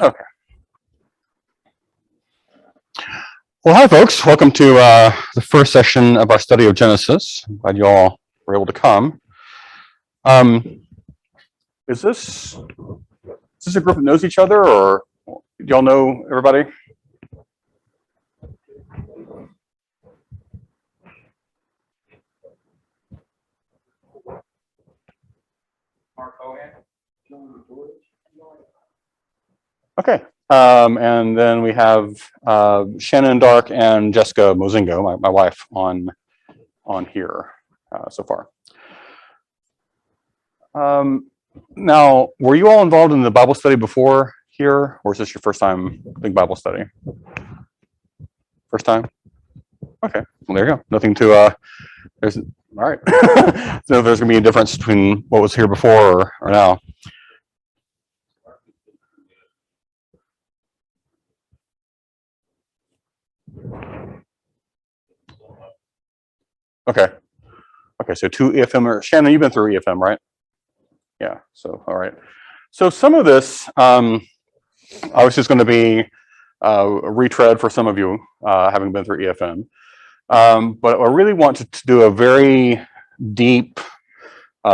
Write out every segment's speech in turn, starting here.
Okay. Well, hi, folks. Welcome to the first session of our study of Genesis. I'm glad you all were able to come. Is this a group that knows each other, or do y'all know everybody? Okay. And then we have Shannon Dark and Jessica Mozingo, my wife, on here so far. Now, were you all involved in the Bible study before here, or is this your first time doing Bible study? First time? Okay. Well, there you go. Nothing to all right. So there's gonna be a difference between what was here before or now. Okay. Okay, so 2 EFM, or Shannon, you've been through EFM, right? Yeah, so, all right. So some of this, I was just going to be a retread for some of you, having been through EFM. But I really want to do a very deep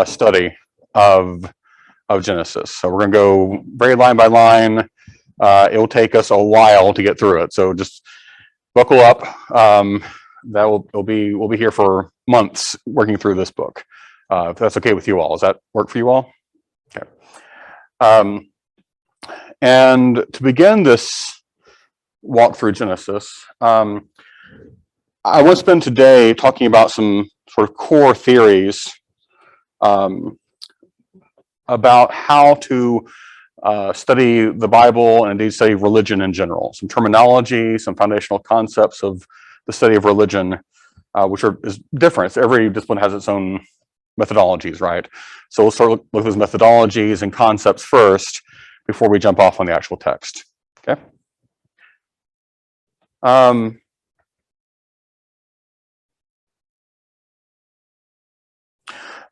study of Genesis. So we're going to go very line by line. It will take us a while to get through it. So just buckle up. We'll be here for months working through this book. If that's okay with you all. Does that work for you all? Okay. And to begin this walk through Genesis, I want to spend today talking about some sort of core theories about how to study the Bible and indeed study religion in general. Some terminology, some foundational concepts of the study of religion, which is different. Every discipline has its own methodologies, right? So we'll start with those methodologies and concepts first before we jump off on the actual text. Okay.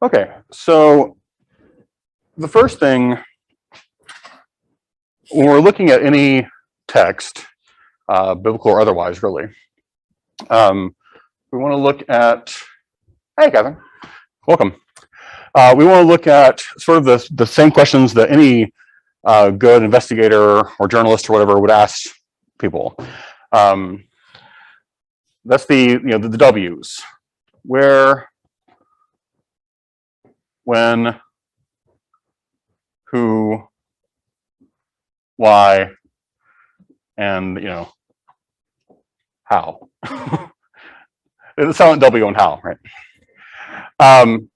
Okay, so the first thing, when we're looking at any text, biblical or otherwise, really, we want to look at, hey, Kevin, welcome. We want to look at sort of the same questions that any good investigator or journalist or whatever would ask people. That's the W's. Where, when, who, why, and how. It's silent W on how, right?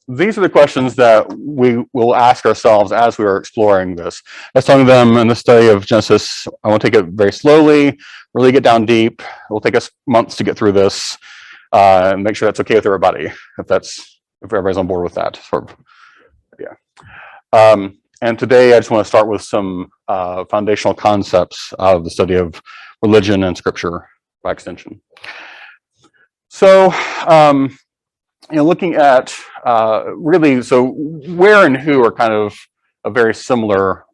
These are the questions that we will ask ourselves as we are exploring this. I was telling them in the study of Genesis, I want to take it very slowly, really get down deep. It will take us months to get through this, and make sure that's okay with everybody, if everybody's on board with that, sort of, yeah. And today I just want to start with some foundational concepts of the study of religion and scripture by extension. So, looking at really, so where and who are kind of a very similar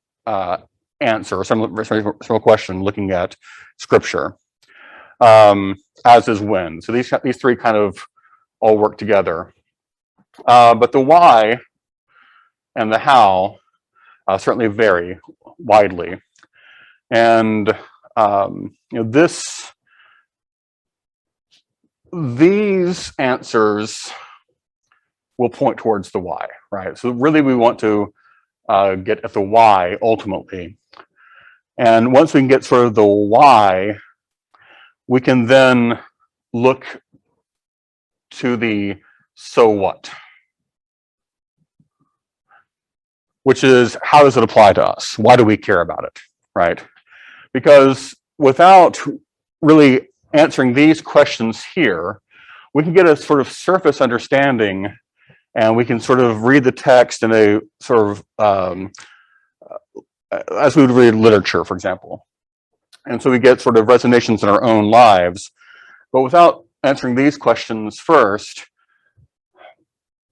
answer, or similar question looking at scripture, as is when. So these three kind of all work together. But the why and the how certainly vary widely. And these answers will point towards the why, right? So really we want to get at the why ultimately. And once we can get sort of the why, we can then look to the so what, which is, how does it apply to us? Why do we care about it, right? Because without really answering these questions here, we can get a sort of surface understanding, and we can sort of read the text in a sort of, as we would read literature, for example. And so we get sort of resonations in our own lives. But without answering these questions first,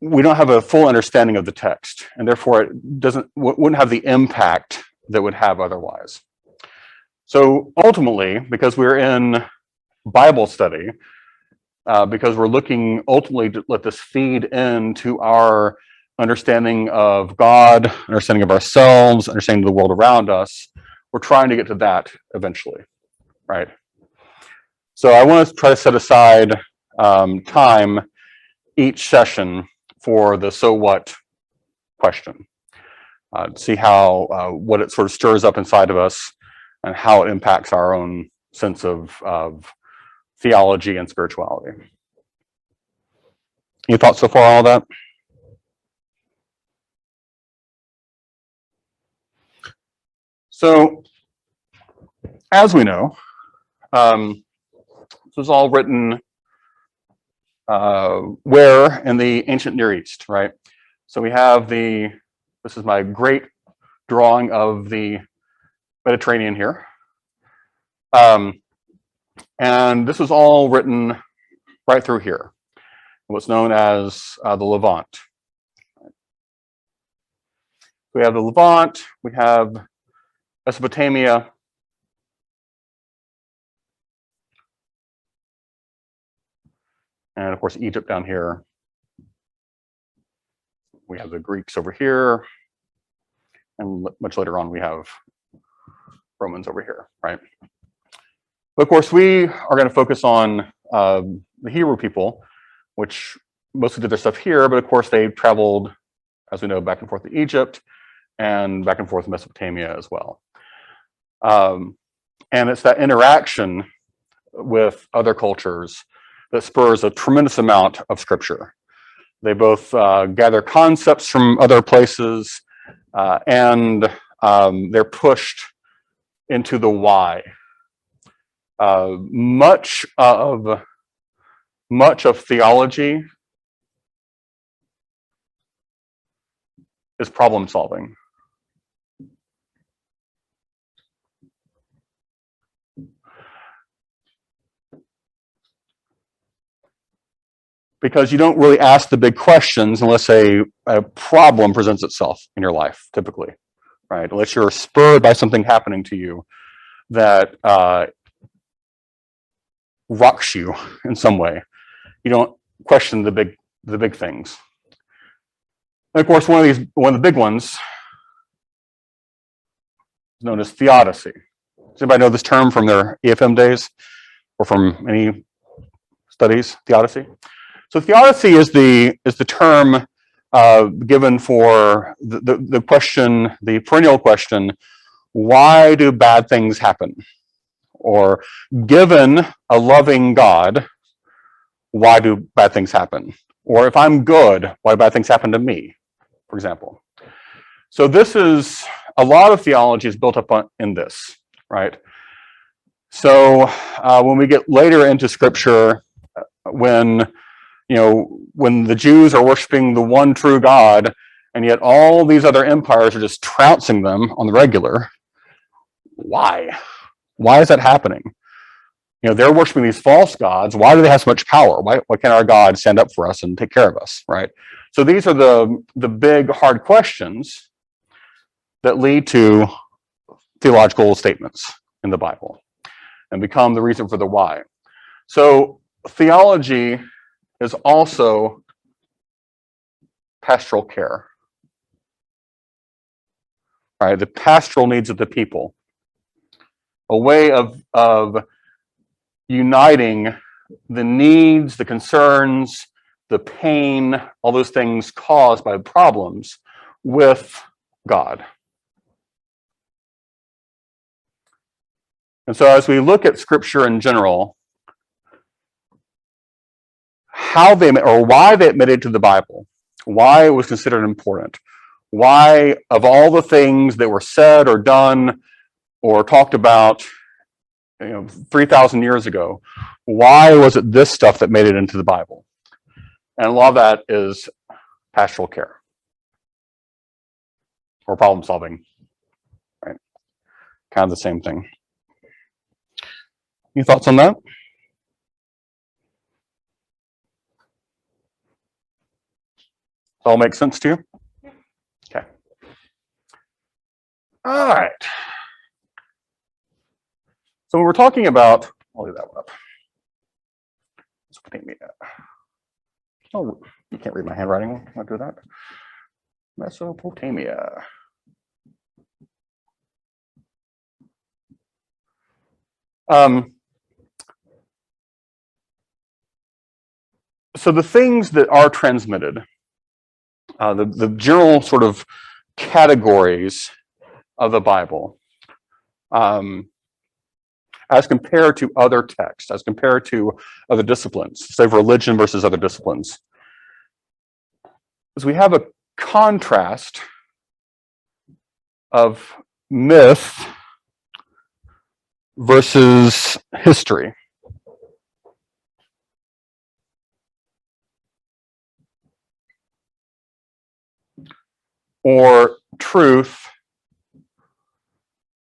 we don't have a full understanding of the text, and therefore it wouldn't have the impact that it would have otherwise. So ultimately, because we're in Bible study, because we're looking ultimately to let this feed into our understanding of God, understanding of ourselves, understanding of the world around us, we're trying to get to that eventually, right? So I want to try to set aside time each session for the so what question. See how what it sort of stirs up inside of us and how it impacts our own sense of theology and spirituality. Any thoughts so far on all that? So, as we know, this was all written where? In the ancient Near East, right? So we have this is my great drawing of the Mediterranean here. And this was all written right through here, what's known as the Levant. We have the Levant, we have Mesopotamia, and of course Egypt down here. We have the Greeks over here, and much later on we have Romans over here, right? But of course we are going to focus on the Hebrew people, which mostly did their stuff here, but of course they traveled, as we know, back and forth to Egypt and back and forth to Mesopotamia as well. And it's that interaction with other cultures that spurs a tremendous amount of scripture. They both gather concepts from other places and they're pushed into the why. Much of theology is problem solving. Because you don't really ask the big questions unless a problem presents itself in your life, typically, right? Unless you're spurred by something happening to you that rocks you in some way. You don't question the big things. And of course, one of the big ones is known as theodicy. Does anybody know this term from their EFM days or from any studies? Theodicy. So theodicy is the term given for the question, the perennial question: why do bad things happen? Or given a loving God, why do bad things happen? Or if I'm good, why do bad things happen to me, for example? So this is, a lot of theology is built up in this, right? So when we get later into scripture, when the Jews are worshiping the one true God, and yet all these other empires are just trouncing them on the regular, why? Why is that happening? They're worshiping these false gods. Why do they have so much power? Why can't our God stand up for us and take care of us, right? So these are the big, hard questions that lead to theological statements in the Bible and become the reason for the why. So theology is also pastoral care, right? The pastoral needs of the people, a way of uniting the needs, the concerns, the pain, all those things caused by problems with God. And so as we look at scripture in general, how they or why they admitted to the Bible, why it was considered important, why of all the things that were said or done or talked about 3,000 years ago, why was it this stuff that made it into the Bible? And a lot of that is pastoral care or problem solving, right? Kind of the same thing. Any thoughts on that? All make sense to you? Okay. All right. So when we're talking about, I'll leave that one up. Mesopotamia. Oh, you can't read my handwriting. I'll do that. Mesopotamia. So the things that are transmitted, the general sort of categories of the Bible, as compared to other texts, as compared to other disciplines, say religion versus other disciplines, is we have a contrast of myth versus history. Or truth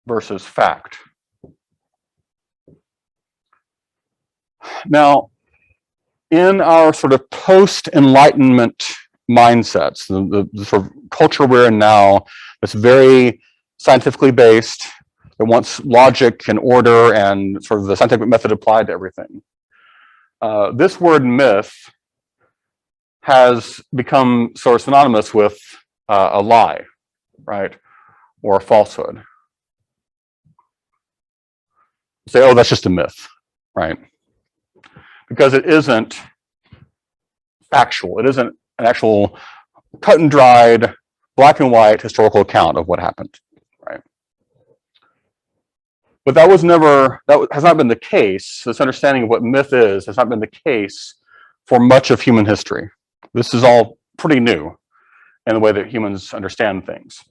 versus fact. Now, in our sort of post-Enlightenment mindsets, the sort of culture we're in now, that's very scientifically based, that wants logic and order and sort of the scientific method applied to everything. This word myth has become sort of synonymous with a lie, right? Or a falsehood. Say, oh, that's just a myth, right? Because it isn't factual. It isn't an actual cut and dried, black and white historical account of what happened, right? But that has not been the case. This understanding of what myth is has not been the case for much of human history. This is all pretty new in the way that humans understand things.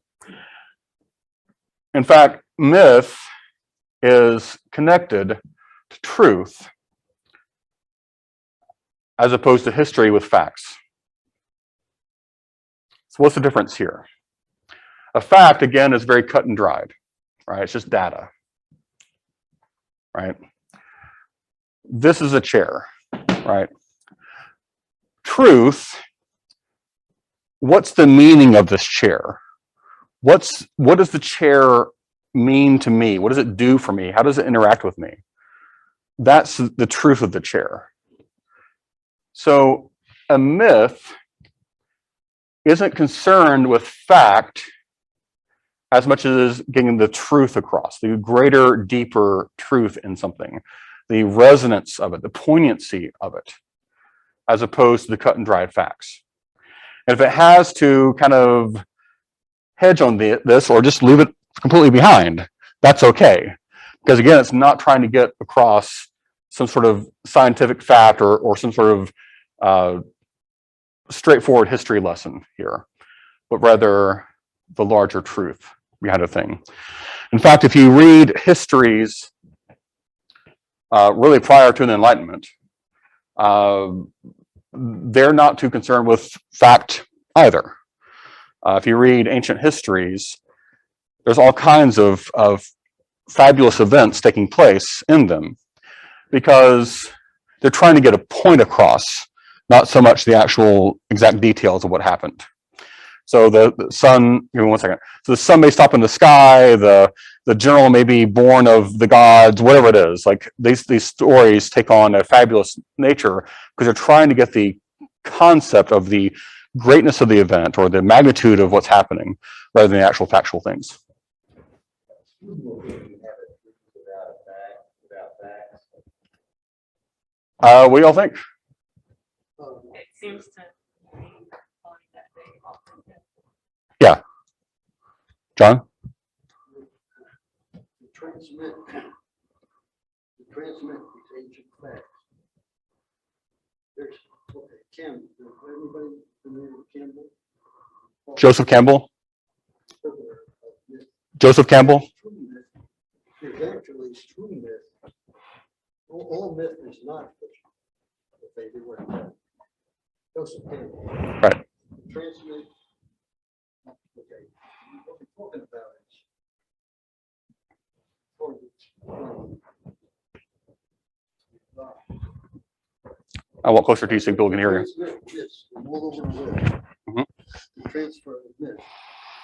In fact, myth is connected to truth as opposed to history with facts. So what's the difference here? A fact, again, is very cut and dried, right? It's just data, right? This is a chair, right? Truth, what's the meaning of this chair? What does the chair mean to me? What does it do for me? How does it interact with me? That's the truth of the chair. So a myth isn't concerned with fact as much as getting the truth across, the greater, deeper truth in something, the resonance of it, the poignancy of it, as opposed to the cut and dried facts. And if it has to kind of hedge on this or just leave it completely behind, that's okay. Because again, it's not trying to get across some sort of scientific fact or some sort of straightforward history lesson here, but rather the larger truth behind a thing. In fact, if you read histories really prior to the Enlightenment, they're not too concerned with fact either. If you read ancient histories, there's all kinds of fabulous events taking place in them because they're trying to get a point across, not so much the actual exact details of what happened. So the sun, give me 1 second. So the sun may stop in the sky, the general may be born of the gods, whatever it is. Like these stories take on a fabulous nature because they're trying to get the concept of the greatness of the event or the magnitude of what's happening rather than the actual factual things. What do y'all think? It seems to be that they often do. Yeah. John? To transmit these ancient facts. There's Campbell. Anybody familiar with Campbell? Joseph Campbell? Joseph Campbell? There's actually true myth. All myth is not fiction. If they do what Joseph Campbell. Right. Transmit. Okay. What we're talking about I walk closer to you so people can hear you. Yes, from all over the world. Mhm. The transfer of myth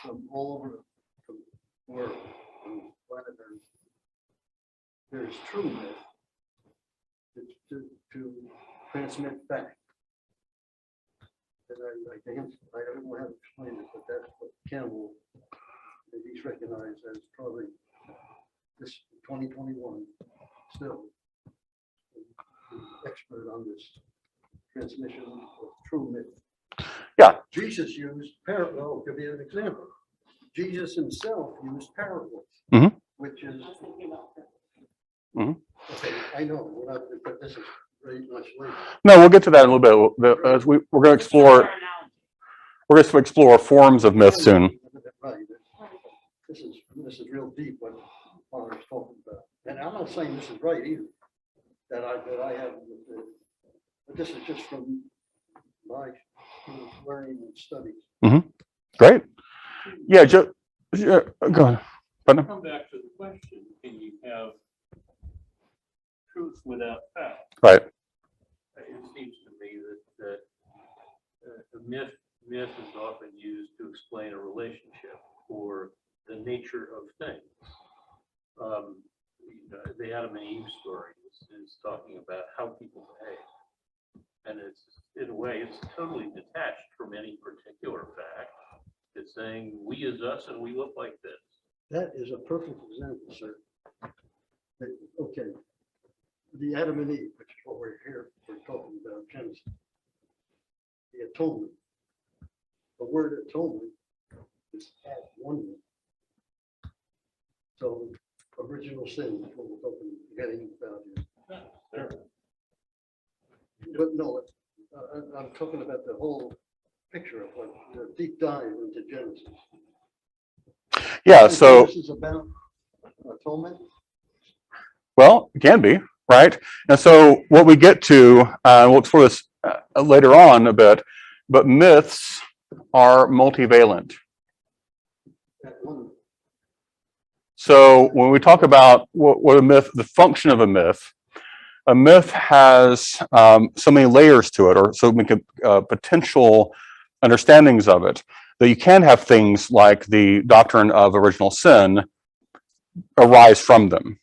from all over the world, from planet Earth, there's true myth. It's to transmit fact. And I don't know how to explain it, but that's what Campbell, he's recognized as probably this 2021 still the expert on this transmission of true myth. Yeah. Jesus used parable. Could be an example. Jesus himself used parables, which is. Okay, I know, but this is very much later. No, we'll get to that in a little bit. As we're going to explore. We're going to explore forms of myth soon. Right. This is real deep what Father is talking about, and I'm not saying this is right either. That I have, but this is just from my learning and studies. Great. Yeah, go ahead. Pardon? Come back to the question: can you have truth without fact? Right. It seems to me that a myth is often used to explain a relationship or the nature of things. The Adam and Eve story is talking about how people behave, and it's in a way it's totally detached from any particular fact. It's saying we is us and we look like this. That is a perfect example, sir. Okay, the Adam and Eve, which is what we're talking about, Genesis, the atonement. The word atonement is at one. So original sin is what we're talking, getting about here. But no, I'm talking about the whole picture of what the deep dive into Genesis. Yeah. So this is about atonement. well, it can be right. And so what we get to, we'll explore this later on a bit, but myths are multivalent. At one. So when we talk about what a myth, the function of a myth has so many layers to it, or so many potential understandings of it, that you can have things like the doctrine of original sin arise from them.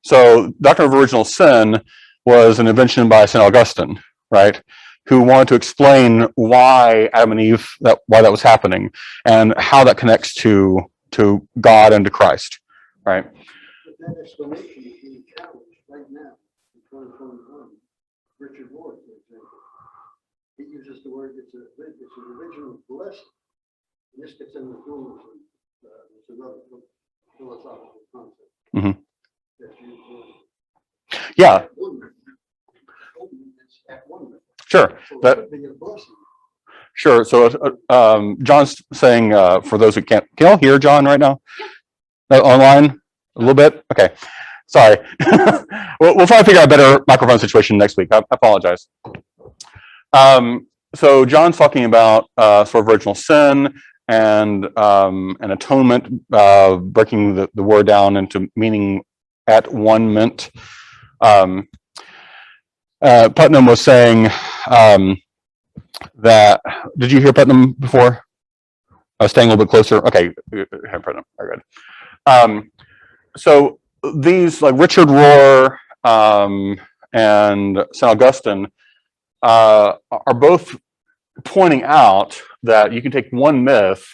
So doctrine of original sin was an invention by St. Augustine, right? Who wanted to explain why Adam and Eve, why that was happening, and how that connects to God and to Christ, right? But that explanation is being challenged right now in 2021. Richard Ward, for example, he uses the word, it's an original blessing. And this gets into dualism. It's another philosophical concept. Yeah. At one. It's at one. Sure. So it That, could be a blessing. sure. So John's saying, for those who can you all hear John right now? Online? A little bit? Okay. Sorry. We'll try to figure out a better microphone situation next week. I apologize. So John's talking about sort of original sin and an atonement, breaking the word down into meaning at one meant. Putnam was saying that, did you hear Putnam before? I was staying a little bit closer. Okay, Putnam, very good. So these, like Richard Rohr and St. Augustine, are both pointing out that you can take one myth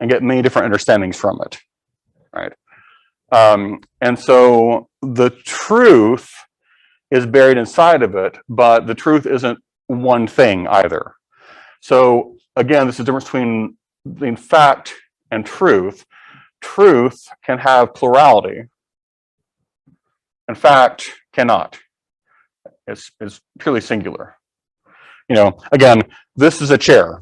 and get many different understandings from it, right? And so the truth is buried inside of it, but the truth isn't one thing either. So again, this is the difference between fact and truth. Truth can have plurality, and fact cannot. It's purely singular. You know, again, this is a chair.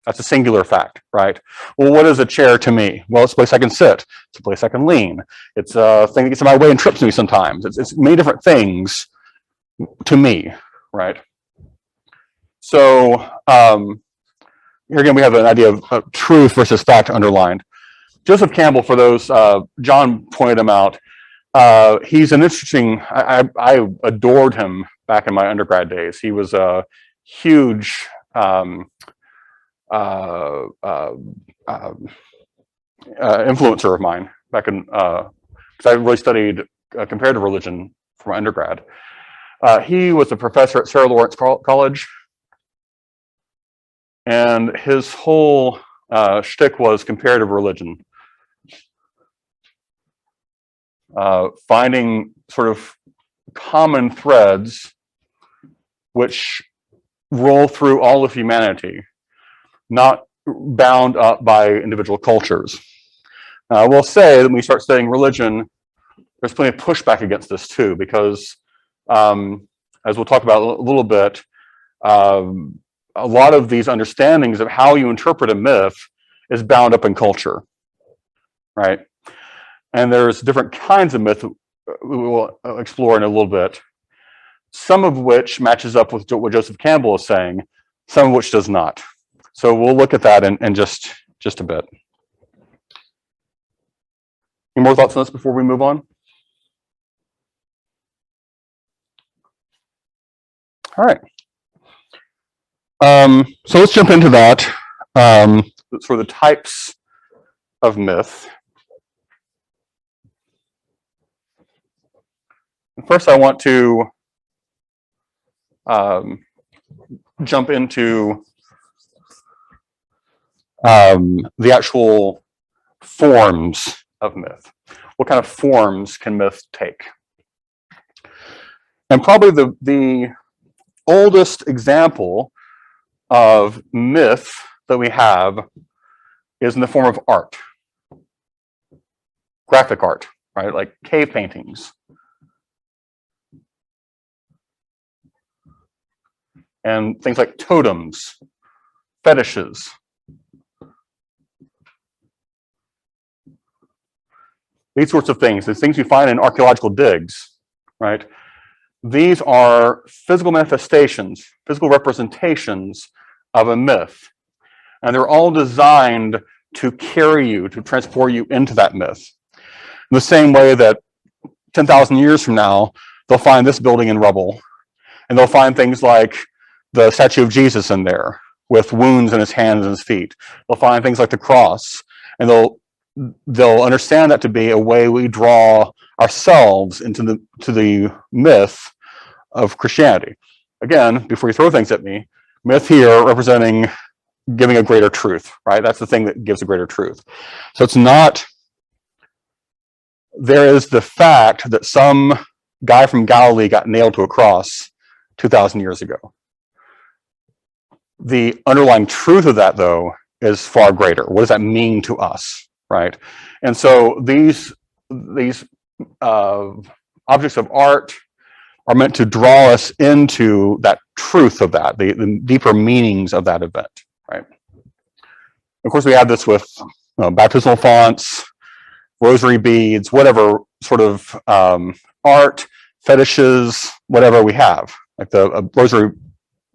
That's a singular fact, right? Well, what is a chair to me? Well, it's a place I can sit. It's a place I can lean. It's a thing that gets in my way and trips me sometimes. It's many different things to me, right? So here again, we have an idea of truth versus fact underlined. Joseph Campbell, for those, John pointed him out. He's an interesting, I adored him back in my undergrad days. He was a huge influencer of mine back in, because I really studied comparative religion for my undergrad. He was a professor at Sarah Lawrence College, and his whole shtick was comparative religion. Finding sort of common threads which roll through all of humanity, not bound up by individual cultures. I will say that when we start studying religion, there's plenty of pushback against this too, because as we'll talk about a little bit, a lot of these understandings of how you interpret a myth is bound up in culture, right? And there's different kinds of myth we will explore in a little bit, some of which matches up with what Joseph Campbell is saying, some of which does not. So we'll look at that in just a bit. Any more thoughts on this before we move on? All right. So let's jump into that. Sort of the types of myth. First, I want to jump into the actual forms of myth. What kind of forms can myth take? And probably the oldest example of myth that we have is in the form of art, graphic art, right? Like cave paintings. And things like totems, fetishes. These sorts of things, these things you find in archaeological digs, right? These are physical manifestations, physical representations of a myth. And they're all designed to carry you, to transport you into that myth. In the same way that 10,000 years from now, they'll find this building in rubble. And they'll find things like the statue of Jesus in there with wounds in his hands and his feet. They'll find things like the cross, and they'll understand that to be a way we draw ourselves into the myth of Christianity. Again, before you throw things at me, myth here representing giving a greater truth, right? That's the thing that gives a greater truth. So it's not, there is the fact that some guy from Galilee got nailed to a cross 2,000 years ago. The underlying truth of that, though, is far greater. What does that mean to us, right? And so these objects of art are meant to draw us into that truth of that, the deeper meanings of that event, right? Of course, we have this with baptismal fonts, rosary beads, whatever sort of art, fetishes, whatever we have. Like the rosary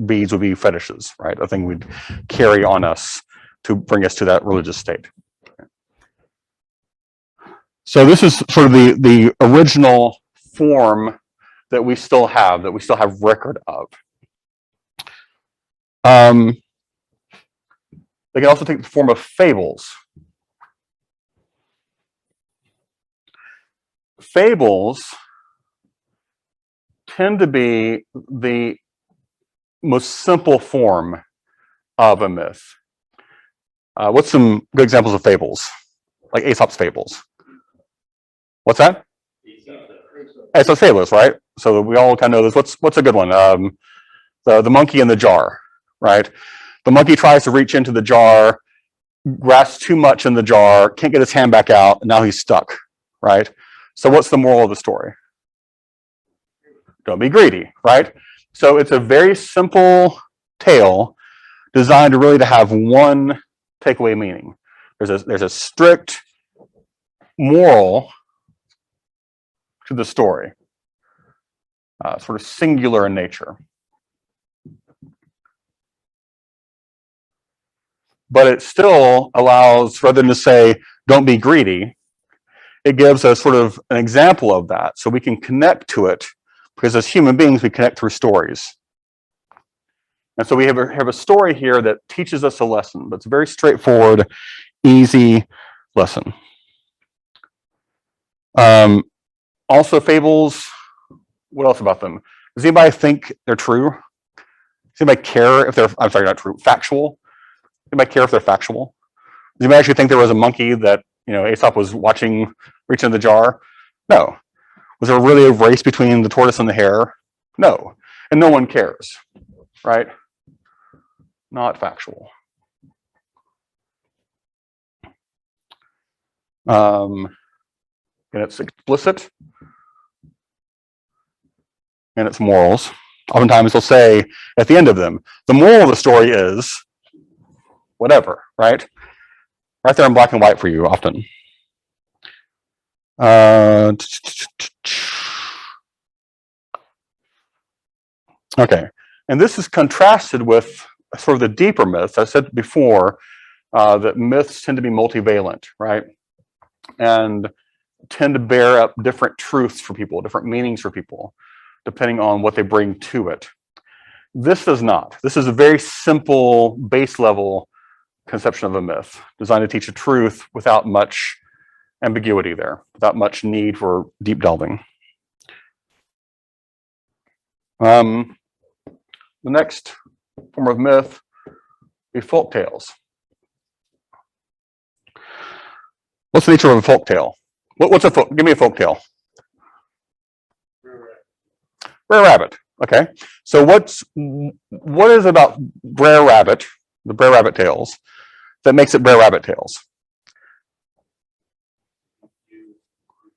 beads would be fetishes, right? A thing we'd carry on us to bring us to that religious state. So this is sort of the original form that we still have record of. They can also take the form of fables. Fables tend to be the most simple form of a myth. What's some good examples of fables? Like Aesop's fables. What's that? Aesop's fables, right? So we all kind of know this. What's a good one? The monkey in the jar, right? The monkey tries to reach into the jar, grasps too much in the jar, can't get his hand back out, and now he's stuck, right? So what's the moral of the story? Don't be greedy, right? So it's a very simple tale designed to really have one takeaway meaning. There's a strict moral to the story, sort of singular in nature. But it still allows, rather than to say, don't be greedy, it gives us sort of an example of that so we can connect to it, because as human beings, we connect through stories. And so we have a story here that teaches us a lesson, but it's a very straightforward, easy lesson. Also fables. What else about them? Does anybody think they're true? Does anybody care if they're, I'm sorry, not true, factual? Anybody care if they're factual? Does anybody actually think there was a monkey that, Aesop was watching reach into the jar? No. Was there really a race between the tortoise and the hare? No. And no one cares, right? Not factual. And it's explicit. And it's morals. Oftentimes they'll say at the end of them, the moral of the story is whatever, right? Right there in black and white for you often. Okay, and this is contrasted with sort of the deeper myths. I said before that myths tend to be multivalent, right? And tend to bear up different truths for people, different meanings for people, depending on what they bring to it. This does not. This is a very simple, base level conception of a myth, designed to teach a truth without much ambiguity there, without much need for deep delving. The next form of myth is folk tales. What's the nature of a folk tale? What's a folk? Give me a folk tale. Brer Rabbit. Okay. So what is about Brer Rabbit, the Brer Rabbit tales, that makes it Brer Rabbit tales? You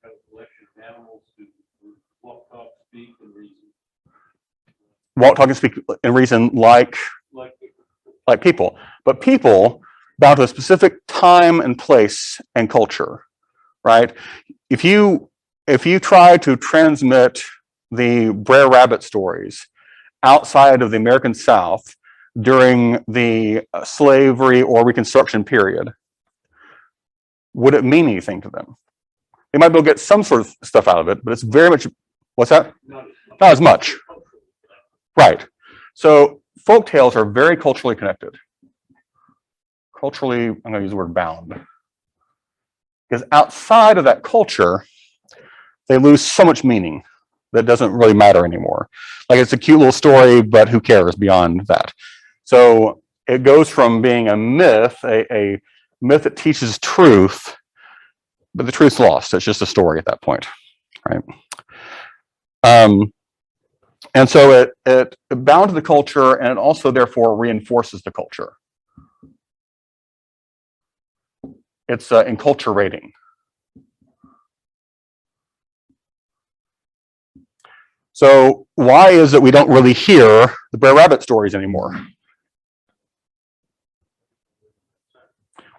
have a collection of animals who walk, talk, speak, and reason. Walk, talk, and speak and reason like people. But people bound to a specific time and place and culture, right? If you try to transmit the Brer Rabbit stories outside of the American South during the slavery or Reconstruction period, would it mean anything to them? They might be able to get some sort of stuff out of it, but it's very much, what's that? Not as much. Right. So folk tales are very culturally connected. Culturally, I'm going to use the word bound. Because outside of that culture, they lose so much meaning that doesn't really matter anymore. Like it's a cute little story, but who cares beyond that? So it goes from being a myth, a myth that teaches truth, but the truth's lost. It's just a story at that point, right? And so it bound to the culture, and it also therefore reinforces the culture. It's enculturating. So why is it we don't really hear the Brer Rabbit stories anymore?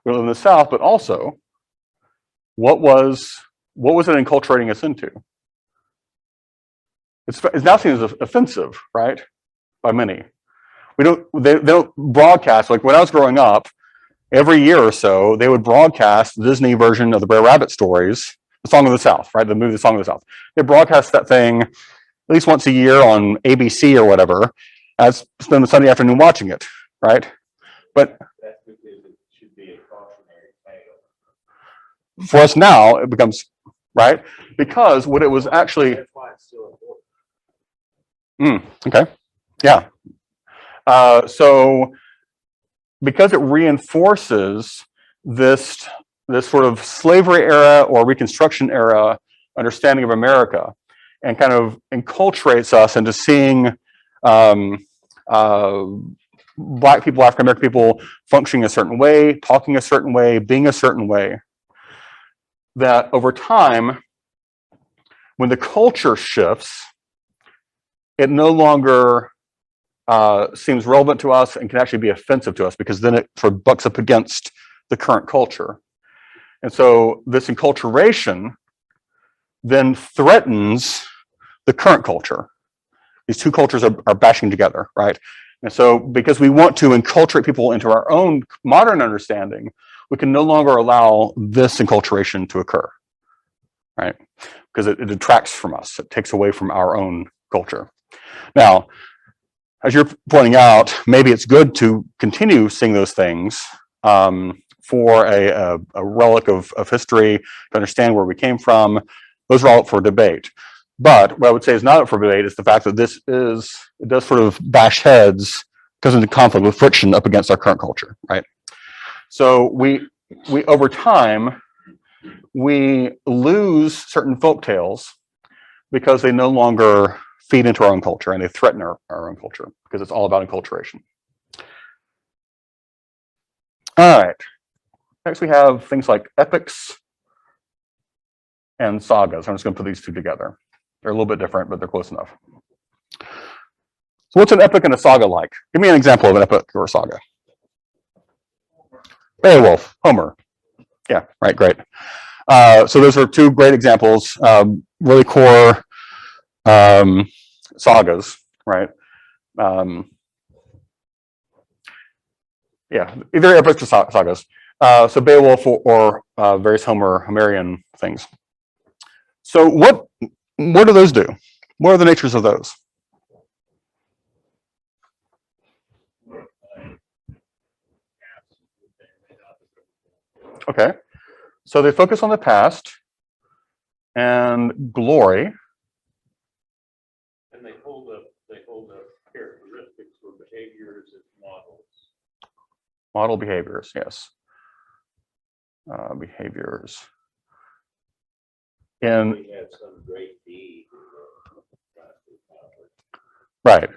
We live in the South, but also, what was it enculturating us into? It's now seen as offensive, right, by many. They don't broadcast, like when I was growing up, every year or so, they would broadcast the Disney version of the Brer Rabbit stories, The Song of the South, right, the movie The Song of the South. They broadcast that thing at least once a year on ABC or whatever. I'd spend the Sunday afternoon watching it, right? But That's because it should be a cautionary tale. for us now, it becomes, right? Because what it was actually... That's why it's still important. Okay. Yeah. So because it reinforces this sort of slavery era or Reconstruction era understanding of America, and kind of enculturates us into seeing Black people, African American people functioning a certain way, talking a certain way, being a certain way, that over time, when the culture shifts, it no longer seems relevant to us and can actually be offensive to us, because then it sort of bucks up against the current culture. And so this enculturation then threatens the current culture. These two cultures are bashing together, right? And so because we want to enculturate people into our own modern understanding, we can no longer allow this enculturation to occur, right? Because it detracts from us. It takes away from our own culture. Now, as you're pointing out, maybe it's good to continue seeing those things for a relic of history, to understand where we came from, Those are all up for debate. But what I would say is not up for debate is the fact that it does sort of bash heads, goes into conflict with friction up against our current culture, right? So we over time, we lose certain folk tales because they no longer feed into our own culture and they threaten our own culture because it's all about enculturation. All right. Next, we have things like epics and sagas. I'm just going to put these two together. They're a little bit different, but they're close enough. So what's an epic and a saga like? Give me an example of an epic or a saga. Beowulf, Homer. Yeah, right, great. So those are two great examples, really core sagas, right? Yeah, either epics or sagas. So Beowulf or various Homerian things. So what do those do? What are the natures of those? Okay, so they focus on the past and glory. And they hold up characteristics or behaviors as models. Model behaviors, yes. Behaviors. And We had some great deed. right,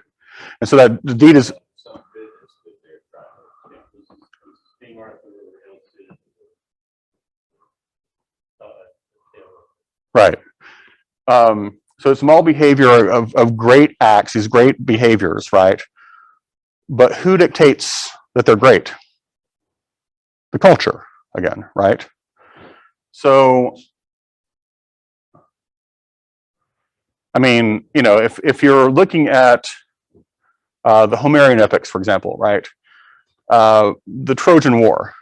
and so that the deed is Some business that they're trying to, this is King Arthur or else it- right. So it's model behavior of great acts, these great behaviors, right? But who dictates that they're great? The culture, again, right? So, I mean, you know, if you're looking at the Homerian epics, for example, right? The Trojan War.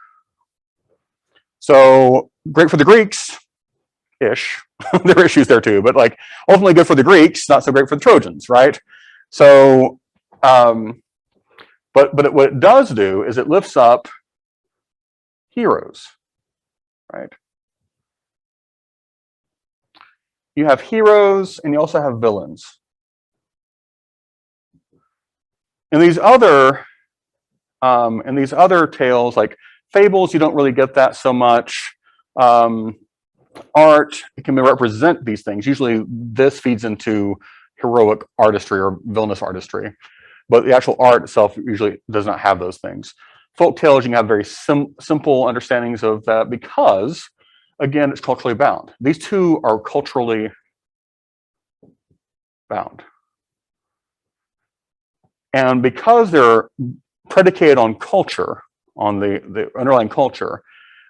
So great for the Greeks-ish. There are issues there too, but like ultimately good for the Greeks, not so great for the Trojans, right? So, but what it does do is it lifts up heroes, right? You have heroes and you also have villains. In these other tales, like Fables, you don't really get that so much. Art, it can represent these things. Usually this feeds into heroic artistry or villainous artistry, but the actual art itself usually does not have those things. Folk tales, you can have very simple understandings of that because, again, it's culturally bound. These two are culturally bound. And because they're predicated on culture, on the underlying culture,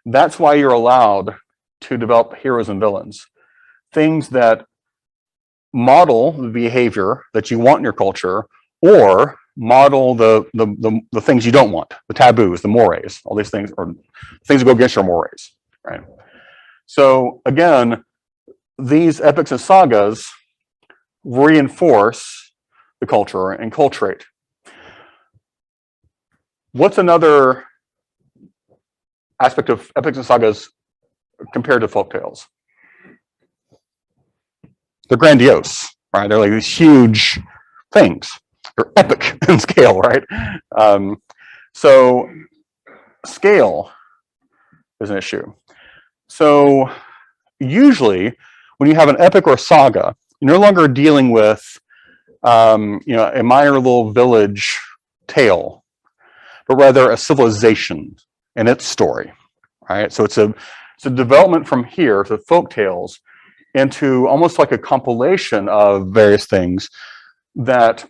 that's why you're allowed to develop heroes and villains. Things that model the behavior that you want in your culture or model the things you don't want, the taboos, the mores, all these things, or things that go against your mores, right? So again, these epics and sagas reinforce the culture and enculturate. What's another aspect of epics and sagas compared to folktales? They're grandiose, right? They're like these huge things. They're epic in scale, right? So scale is an issue. So usually when you have an epic or a saga, you're no longer dealing with a minor little village tale, but rather a civilization and its story, right? So it's a development from here to folk tales into almost like a compilation of various things that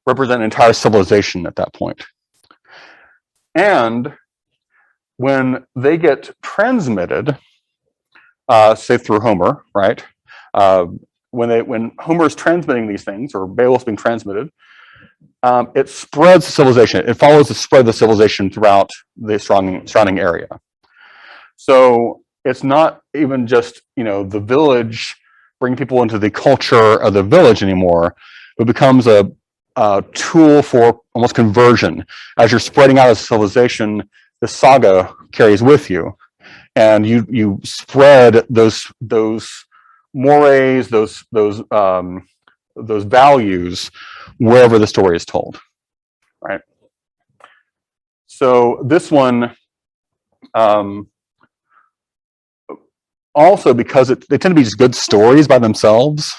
represent an entire civilization at that point. And when they get transmitted, say through Homer, right? When Homer's transmitting these things, or Beowulf's being transmitted, it spreads the civilization. It follows the spread of the civilization throughout the surrounding area. So it's not even just the village bringing people into the culture of the village anymore. It becomes a tool for almost conversion. As you're spreading out as civilization, the saga carries with you, and you spread those mores, those values wherever the story is told, right? So this one, also because they tend to be just good stories by themselves,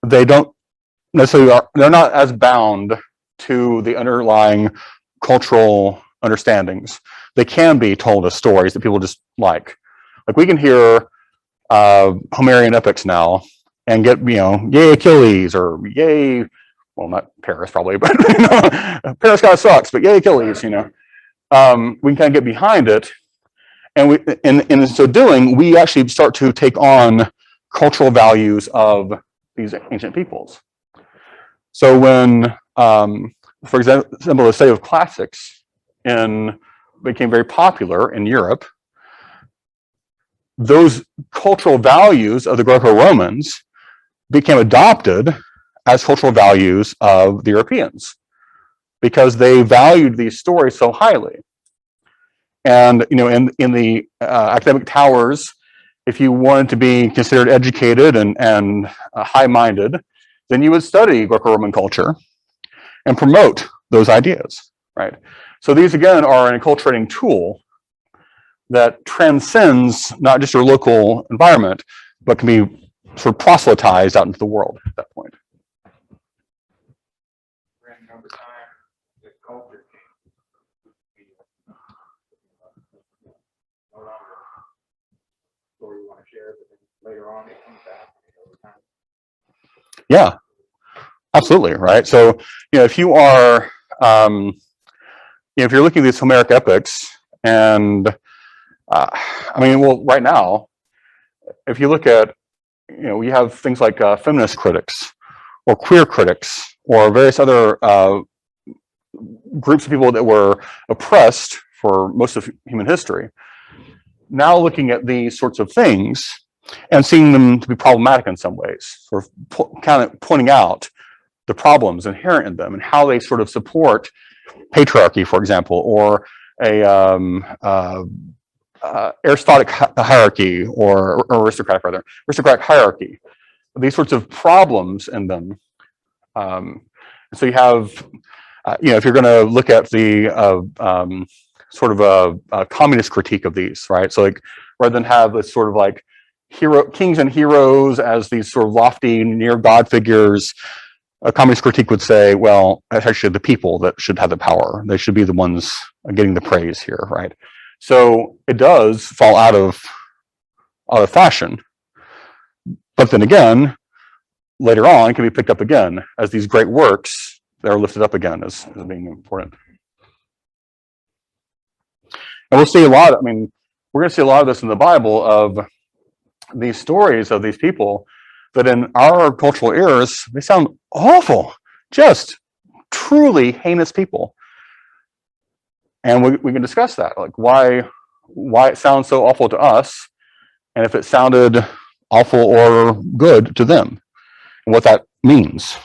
they don't necessarily they're not as bound to the underlying cultural understandings. They can be told as stories that people just like. Like we can hear Homerian epics now and get, yay Achilles, or yay, well, not Paris probably, but Paris kind of sucks, but yay Achilles, we can kind of get behind it. And in so doing, we actually start to take on cultural values of these ancient peoples. So when, for example, the study of classics became very popular in Europe, those cultural values of the Greco-Romans became adopted as cultural values of the Europeans because they valued these stories so highly. And in the academic towers, if you wanted to be considered educated and high-minded, then you would study Greco-Roman culture and promote those ideas, right? So these again are an enculturating tool that transcends not just your local environment, but can be sort of proselytized out into the world at that point. Over time, the culture no longer story you want to share, but then later on it comes back over time. Yeah, absolutely, right? So, if you are, if you're looking at these Homeric epics, and right now, if you look at, we have things like feminist critics, or queer critics, or various other groups of people that were oppressed for most of human history, now looking at these sorts of things and seeing them to be problematic in some ways, sort of kind of pointing out the problems inherent in them and how they sort of support patriarchy, for example, or a aristocratic hierarchy, or aristocratic hierarchy. These sorts of problems in them. So you have, if you're going to look at the sort of a communist critique of these, right? So like, rather than have this sort of like kings and heroes as these sort of lofty near God figures, a communist critique would say, well, it's actually the people that should have the power. They should be the ones getting the praise here, right? So it does fall out of fashion. But then again, later on, it can be picked up again as these great works that are lifted up again as being important. And we'll see a lot, we're going to see a lot of this in the Bible, of these stories of these people that in our cultural ears, they sound awful, just truly heinous people. And we can discuss that, like why it sounds so awful to us, and if it sounded awful or good to them, and what that means.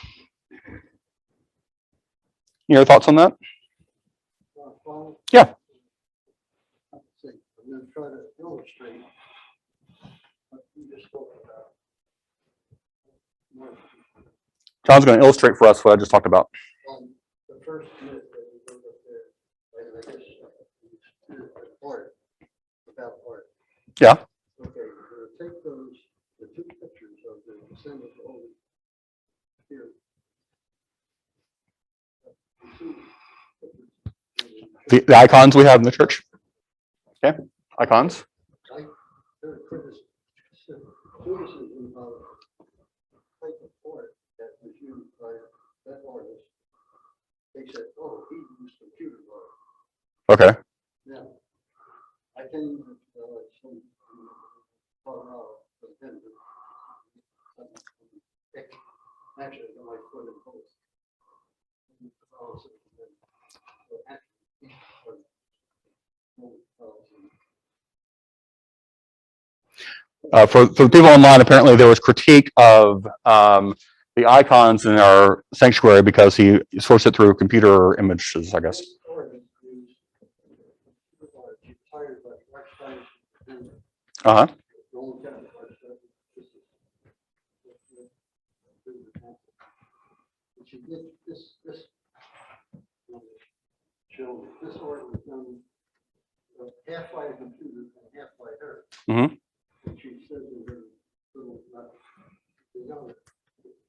Your thoughts on that? Yeah. I'm going to try to illustrate what you just spoke about. John's going to illustrate for us what I just talked about. The first myth that we looked up there, and I guess it's art, about art. Yeah. Okay, we're going to take the two pictures of the descendants of Holy Spirit. The icons we have in the church. Okay, icons. There criticism of type of art that was used by that artist. They said, oh, he used computer art. Okay. Now, I can some Colorado, actually, I might put in both. For the people online, apparently there was critique of the icons in our sanctuary because he sourced it through computer images, I guess. Uh-huh. half-fly computers and half-fly her. Mhm. And she says in her little,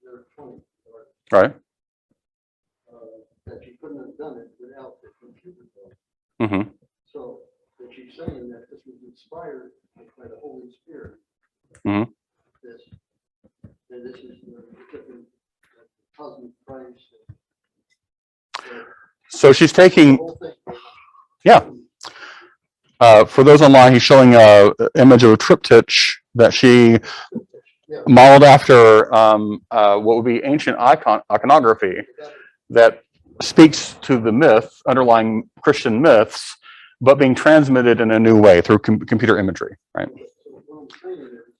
they're 20, Right. that she couldn't have done it without the computer code. Mm-hmm. So that she's saying that this was inspired by the Holy Spirit. Mhm. This, and this is the different cosmic Christ. So she's taking, The whole thing. yeah. For those online, he's showing a image of a triptych that she Yeah. modeled after what would be ancient iconography that speaks to the myth, underlying Christian myths, but being transmitted in a new way through computer imagery, right? So what I'm saying is,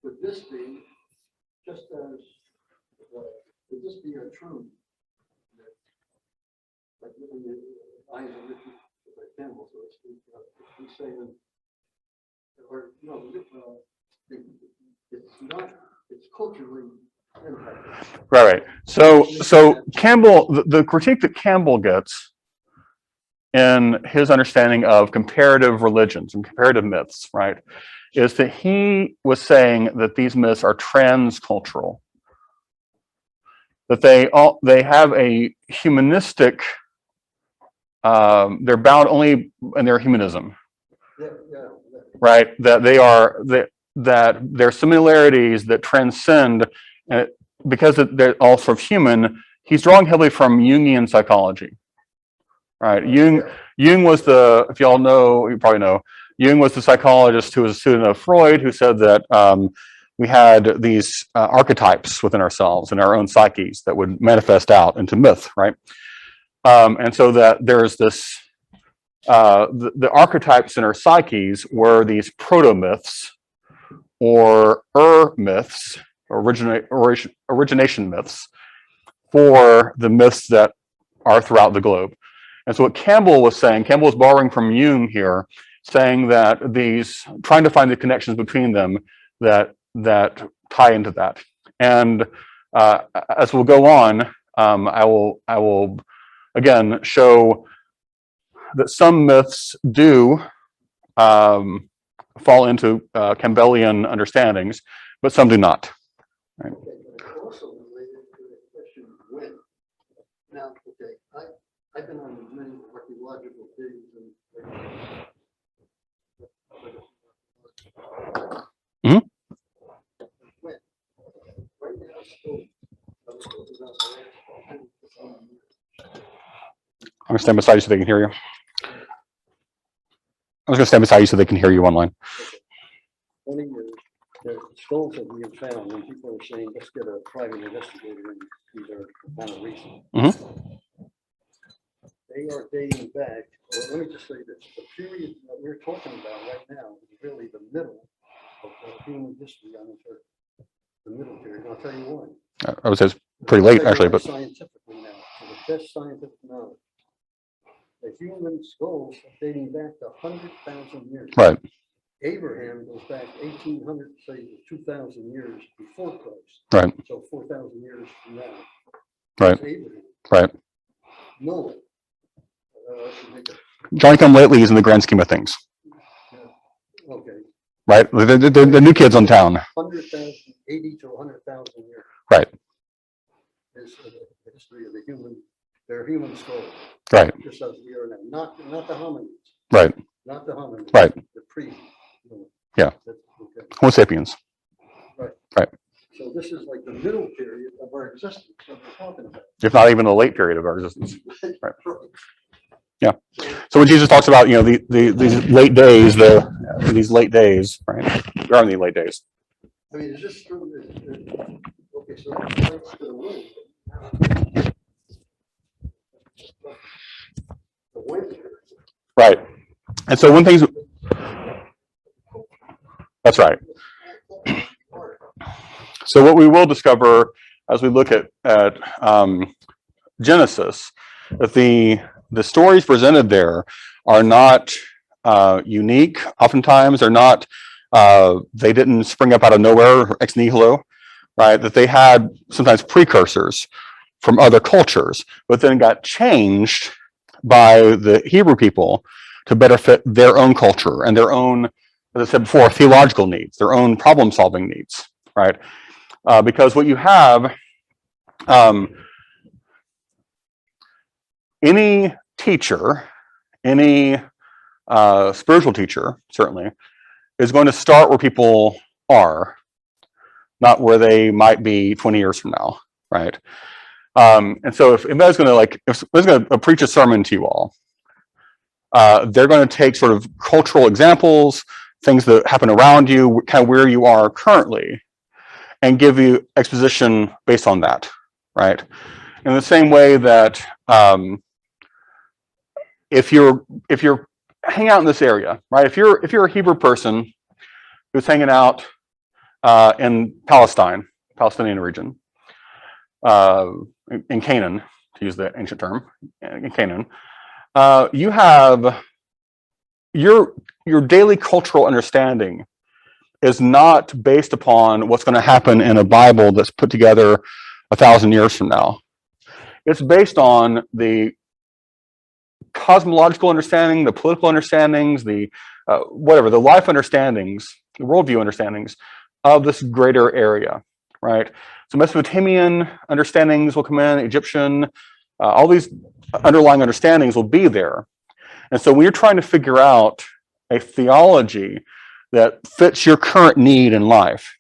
would this be just as, would this be a truth? Like in the eyes of Richard Campbell, so to speak, he's saying, or no, it's not, it's culturally impacted. Right. So Campbell, the critique that Campbell gets in his understanding of comparative religions and comparative myths, right, is that he was saying that these myths are transcultural, that they have a humanistic, they're bound only in their humanism, Yeah. right? That they are that there are similarities that transcend, because they're all sort of human. He's drawing heavily from Jungian psychology, right? Jung was the, if y'all know, you probably know, Jung was the psychologist who was a student of Freud, who said that we had these archetypes within ourselves and our own psyches that would manifest out into myth, right? And so that there's this, the archetypes in our psyches were these proto-myths or myths, origination myths, for the myths that are throughout the globe. And so what Campbell was saying, Campbell was borrowing from Jung here, saying that trying to find the connections between them that tie into that. And as we'll go on, I will again show that some myths do fall into Campbellian understandings, but some do not. Right? Okay, but it's also related to the question when. Now, okay, I've been on many archaeological digs and Mhm. when. Right now, still, I'm still about the last I'm going to stand beside you so they can hear you. I was going to stand beside you so they can hear you online. 20 years, the skulls that we have found, when people are saying, let's get a private investigator, and these are kind of recent. Mhm. They are dating back, well, let me just say this, the period that we're talking about right now is really the middle of human history on this earth. The middle period, and I'll tell you why. I would say it's pretty late, actually, but Scientifically now, to the best scientific knowledge. The human skulls are dating back to 100,000 years. right, Abraham goes back 1,800, say 2,000 years before Christ. right, So 4,000 years from now. right, That's Abraham. right. Noah. Johnny come lately is in the grand scheme of things, Okay. right? The new kids on town, 100,000, 80 to 100,000 years right, is the history of their human skull. right, Just as we are now, not the hominids, right, not the hominids. right. The pre. Yeah. Okay. Homo sapiens, Right. right. So this is like the middle period of our existence that we're talking about. If not even the late period of our existence. Right. Yeah. So when Jesus talks about, these late days, these late days, right? We're in the late days. I mean, is this true? Okay, so it relates to the wind. The wind. Right. And so one thing, that's right. So what we will discover as we look at Genesis, that the stories presented there are not unique. Oftentimes, they're not. They didn't spring up out of nowhere, ex nihilo, right? That they had sometimes precursors from other cultures, but then got changed by the Hebrew people to better fit their own culture and their own, as I said before, theological needs, their own problem-solving needs, right? Because what you have, any teacher, any spiritual teacher, certainly, is going to start where people are, not where they might be 20 years from now, right? And so if anybody's going to if somebody's going to preach a sermon to you all, they're going to take sort of cultural examples, things that happen around you, kind of where you are currently, and give you exposition based on that, right? In the same way that if you're hanging out in this area, right? If you're a Hebrew person who's hanging out in Palestinian region, in Canaan, to use the ancient term, in Canaan, you have your daily cultural understanding is not based upon what's going to happen in a Bible that's put together 1,000 years from now. It's based on the cosmological understanding, the political understandings, the whatever, the life understandings, the worldview understandings of this greater area, right? So Mesopotamian understandings will come in, Egyptian, all these underlying understandings will be there. And so when you're trying to figure out a theology that fits your current need in life,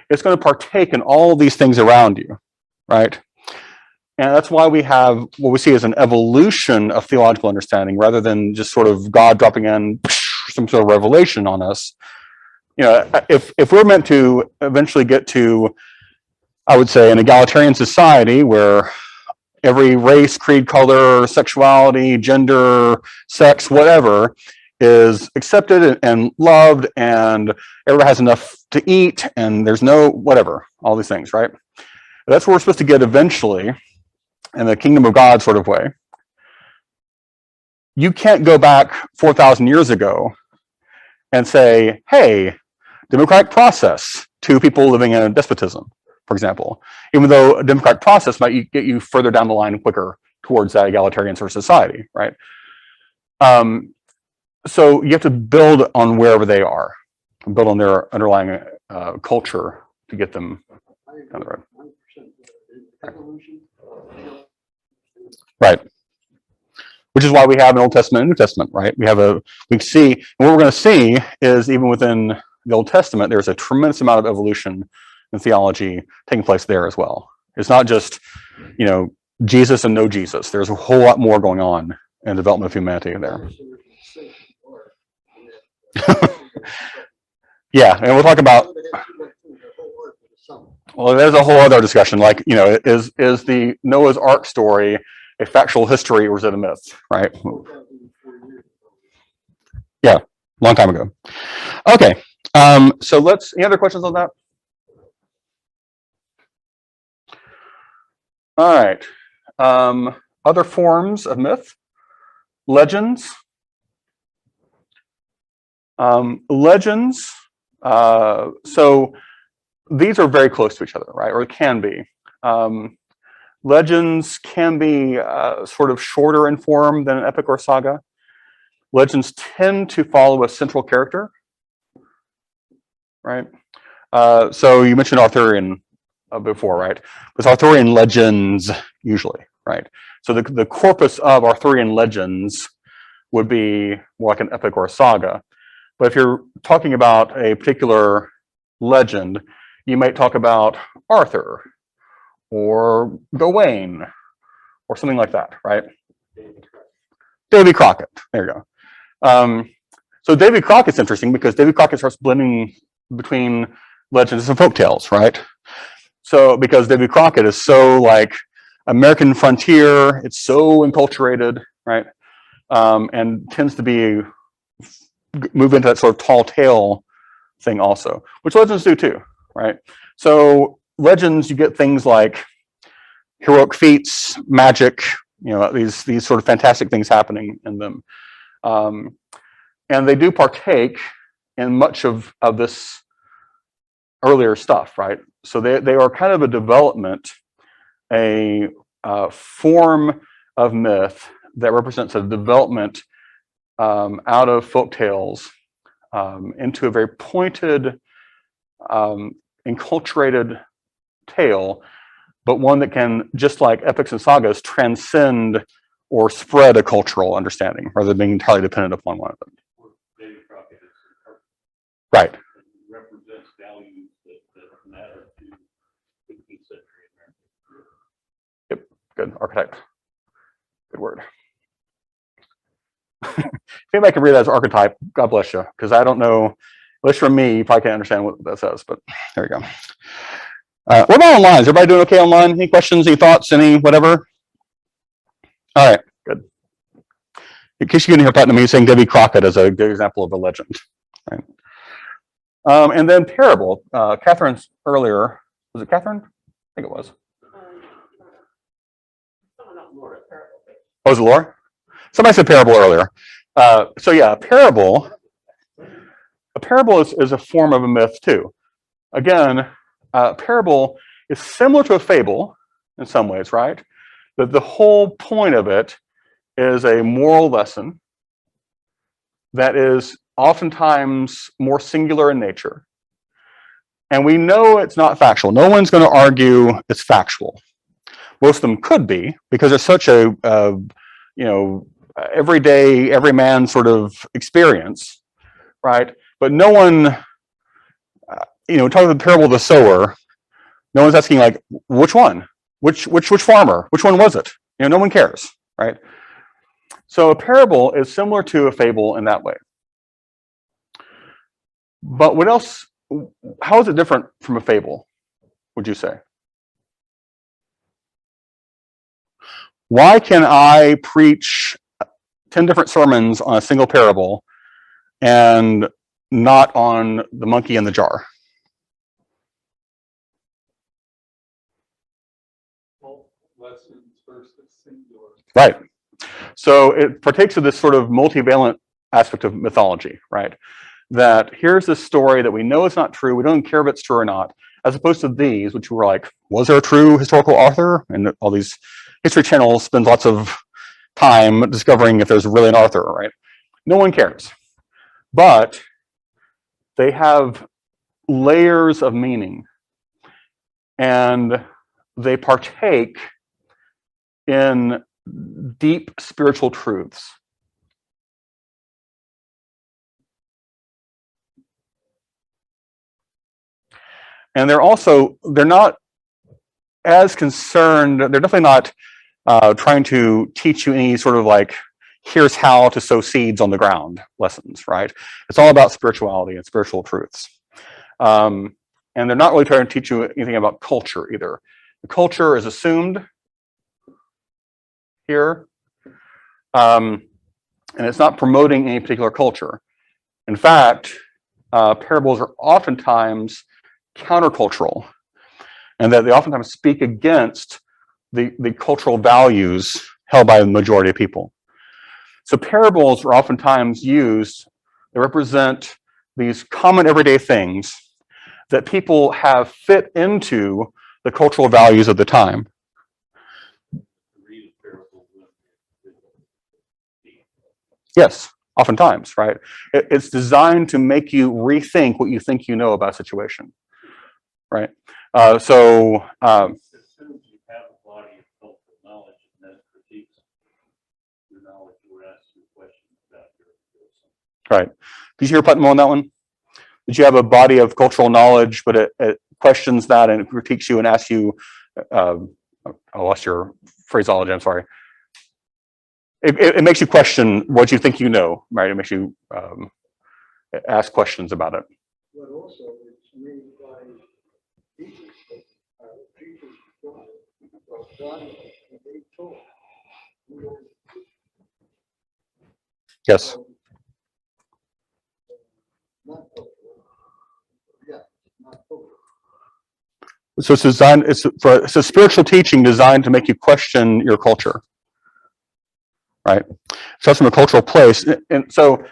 it's going to partake in all these things around you, right? And that's why we have what we see as an evolution of theological understanding rather than just sort of God dropping in some sort of revelation on us. You know, if we're meant to eventually get to, I would say, an egalitarian society where every race, creed, color, sexuality, gender, sex, whatever, is accepted and loved, and everyone has enough to eat, and there's no whatever, all these things, right? That's where we're supposed to get eventually, in the kingdom of God sort of way. You can't go back 4,000 years ago and say, hey, democratic process to people living in a despotism, for example, even though a democratic process might get you further down the line quicker towards that egalitarian sort of society, right? So you have to build on wherever they are, build on their underlying culture to get them down the road. Right. Which is why we have an Old Testament and New Testament, right? We see, and what we're going to see is even within the Old Testament, there's a tremendous amount of evolution in theology taking place there as well. It's not just, you know, Jesus and no Jesus. There's a whole lot more going on in the development of humanity there. Yeah, and we'll talk about, well, there's a whole other discussion, like, you know, is the Noah's Ark story a factual history or is it a myth, right? Yeah, long time ago. Okay, so any other questions on that? All right, other forms of myth, legends. Legends, so these are very close to each other, right? Or it can be. Legends can be sort of shorter in form than an epic or saga. Legends tend to follow a central character, right? So you mentioned Arthurian before, right? It's Arthurian legends usually, right? So the corpus of Arthurian legends would be more like an epic or a saga. But if you're talking about a particular legend, you might talk about Arthur or Gawain or something like that, right? Davy Crockett, there you go. So Davy Crockett's interesting because Davy Crockett starts blending between legends and folktales, right? So because Davy Crockett is so like American frontier, it's so enculturated, right? And tends to be move into that sort of tall tale thing also, which legends do too, right? So legends, you get things like heroic feats, magic, you know, these sort of fantastic things happening in them. And they do partake in much of this earlier stuff, right? So they are kind of a development, a form of myth that represents a development out of folk tales into a very pointed, enculturated tale, but one that can, just like epics and sagas, transcend or spread a cultural understanding rather than being entirely dependent upon one of them. David Crockett is Right. represents values that matter to 15th century America. Good. Archetype. Good word. If anybody can read that as archetype, God bless you, because I don't know, at least from me, you probably can't understand what that says, but there you go. What about online? Is everybody doing okay online? Any questions, any thoughts, any whatever? All right, good. In case you can hear Putnam, he's saying David Crockett is a good example of a legend. Right? And then parable. Catherine's earlier, was it Catherine? I think it was. Someone else more a parable. Oh, was it Laura? Somebody said parable earlier. So yeah, a parable is a form of a myth too. Again, a parable is similar to a fable in some ways, right? But the whole point of it is a moral lesson that is oftentimes more singular in nature. And we know it's not factual. No one's going to argue it's factual. Most of them could be, because there's such a everyday, everyman sort of experience, right? But no one, talking about the parable of the sower, no one's asking like, which one? Which farmer? Which one was it? No one cares, right? So a parable is similar to a fable in that way. But what else? How is it different from a fable, would you say? Why can I preach 10 different sermons on a single parable and not on the monkey in the jar? Lessons versus singular. Right. So it partakes of this sort of multivalent aspect of mythology, right? That here's this story that we know is not true, we don't care if it's true or not, as opposed to these, which were like, was there a true historical author? And all these History Channel spends lots of time discovering if there's really an author, right? No one cares. But they have layers of meaning, and they partake in deep spiritual truths. And they're not as concerned, they're definitely not trying to teach you any sort of like, here's how to sow seeds on the ground lessons, right? It's all about spirituality and spiritual truths. And they're not really trying to teach you anything about culture either. The culture is assumed here, and it's not promoting any particular culture. In fact, parables are oftentimes countercultural, and that they oftentimes speak against the cultural values held by the majority of people. So parables are oftentimes used, they represent these common everyday things that people have fit into the cultural values of the time. Yes, oftentimes, right? It's designed to make you rethink what you think you know about a situation, right? As soon as you have a body of cultural knowledge and that critiques your knowledge, or asks you questions about your Right. Did you hear Putnam on that one? Did you have a body of cultural knowledge, but it questions that and it critiques you and asks you, I lost your phraseology, I'm sorry. It makes you question what you think you know, right? It makes you ask questions about it. But also it's made by Jesus, Jesus God, and they told. Yes. Not cultural. Yeah, not cultural. So it's designed. It's a spiritual teaching designed to make you question your culture, right? So from a cultural place, and so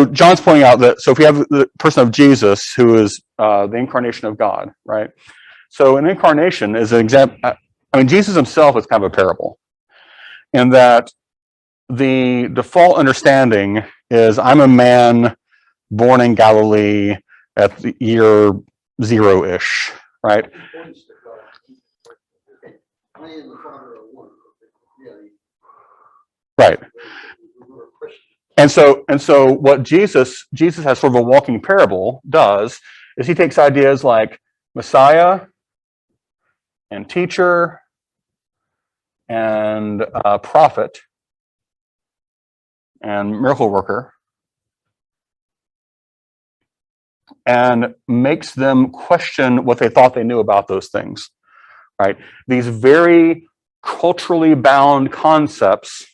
John's pointing out that if you have the person of Jesus, who is the incarnation of God, right? So an incarnation is an example. I mean, Jesus himself is kind of a parable, in that the default understanding is I'm a man born in Galilee at the year 0-ish, right? I and the Father are one. Yeah. Right. We were Christians. And so what Jesus has sort of a walking parable does is he takes ideas like Messiah and teacher and prophet and miracle worker and makes them question what they thought they knew about those things, right? These very culturally bound concepts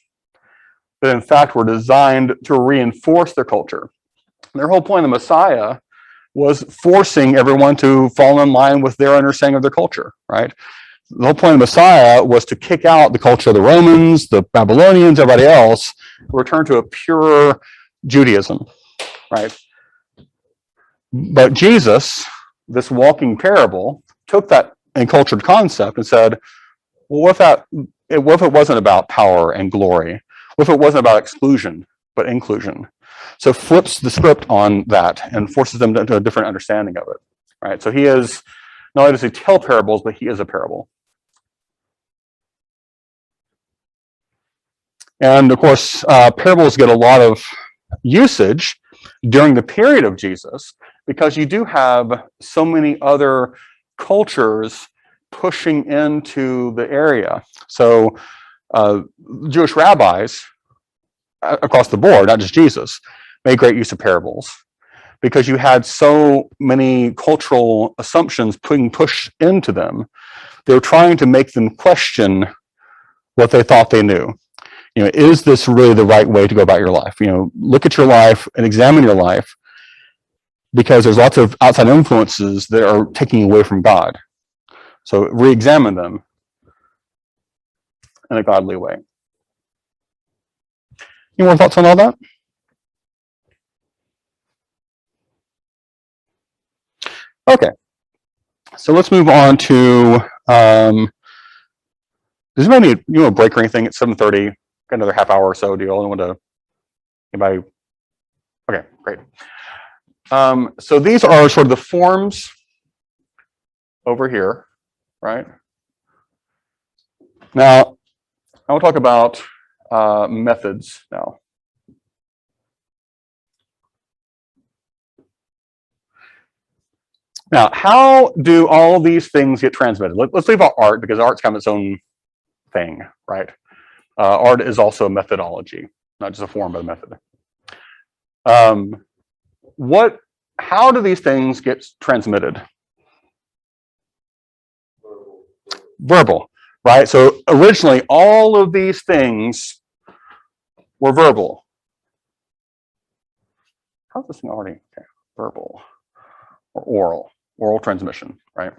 that in fact were designed to reinforce their culture. Their whole point of the Messiah was forcing everyone to fall in line with their understanding of their culture, right? The whole point of the Messiah was to kick out the culture of the Romans, the Babylonians, everybody else, return to a pure Judaism, right? But Jesus, this walking parable, took that encultured concept and said, well, what if it wasn't about power and glory? What if it wasn't about exclusion, but inclusion? So flips the script on that and forces them into a different understanding of it, right? So he is, not only does he tell parables, but he is a parable. And of course, parables get a lot of usage during the period of Jesus because you do have so many other cultures pushing into the area. So Jewish rabbis across the board, not just Jesus, made great use of parables because you had so many cultural assumptions being pushed into them. They were trying to make them question what they thought they knew. You know, is this really the right way to go about your life? You know, look at your life and examine your life because there's lots of outside influences that are taking away from God. So re-examine them in a godly way. Any more thoughts on all that? Okay, so let's move on to, does anybody need a break or anything at 7:30? Got another half hour or so. Do you all want to, anybody? Okay, great. So these are sort of the forms over here, right? Now, I will talk about methods now. Now, how do all these things get transmitted? Let's leave out art because art's kind of its own thing, right? Art is also a methodology, not just a form, but a method. How do these things get transmitted? Verbal, right? So originally, all of these things were verbal. How's this thing already? Okay, verbal or oral transmission, right?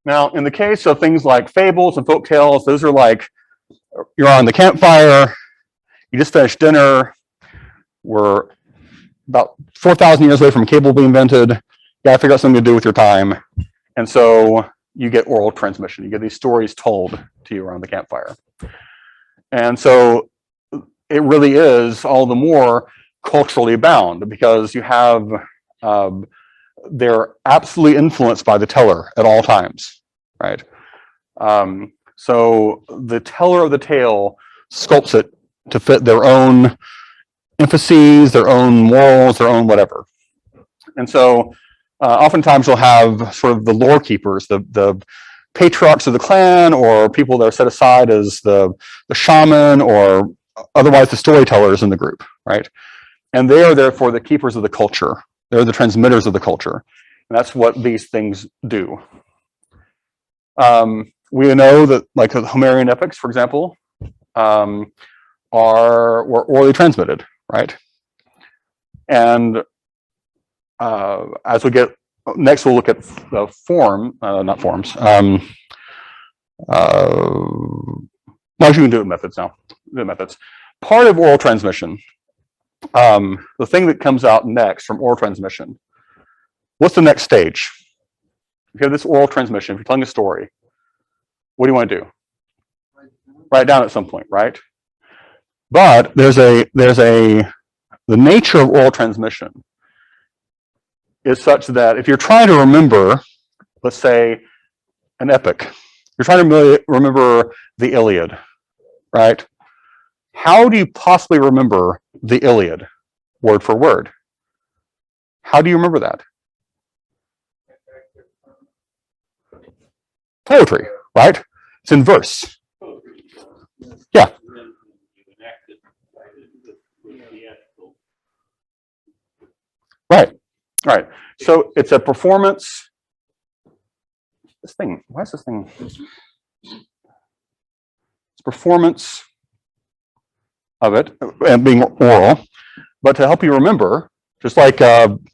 Now, in the case of things like fables and folk tales, those are like, you're on the campfire, you just finished dinner, we're about 4,000 years away from cable being invented, you gotta figure out something to do with your time. And so you get oral transmission. You get these stories told to you around the campfire. And so it really is all the more culturally bound because you have, they're absolutely influenced by the teller at all times, right? So the teller of the tale sculpts it to fit their own emphases, their own morals, their own whatever. And so oftentimes you'll have sort of the lore keepers, the patriarchs of the clan, or people that are set aside as the shaman, or otherwise the storytellers in the group, right? And they are therefore the keepers of the culture. They're the transmitters of the culture. And that's what these things do. We know that, like the Homerian epics, for example, were orally transmitted, right? And as we get next, we'll look at the form, not forms. No, you can do it methods now. Do it methods. Part of oral transmission, the thing that comes out next from oral transmission, what's the next stage? If you have this oral transmission, if you're telling a story, what do you want to do? Write it down at some point, right? But the nature of oral transmission is such that if you're trying to remember, let's say, an epic, you're trying to remember the Iliad, right? How do you possibly remember the Iliad word for word? How do you remember that? Poetry, right? It's in verse. Yeah. And then you enact it with the actual. Right. Right. So it's a performance. This thing, why is this thing? It's performance of it and being oral, but to help you remember, just like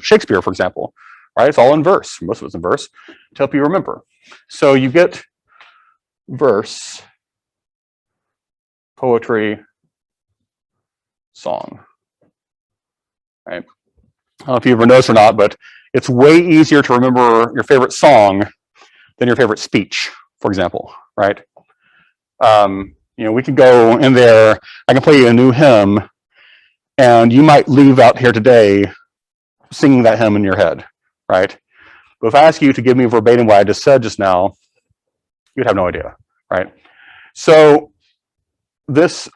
Shakespeare, for example, right? It's all in verse. Most of it's in verse to help you remember. So you get verse, poetry, song, right? I don't know if you ever noticed or not, but it's way easier to remember your favorite song than your favorite speech, for example, right? We can go in there, I can play you a new hymn, and you might leave out here today singing that hymn in your head, right? But if I ask you to give me verbatim what I just said just now, you'd have no idea, right? So this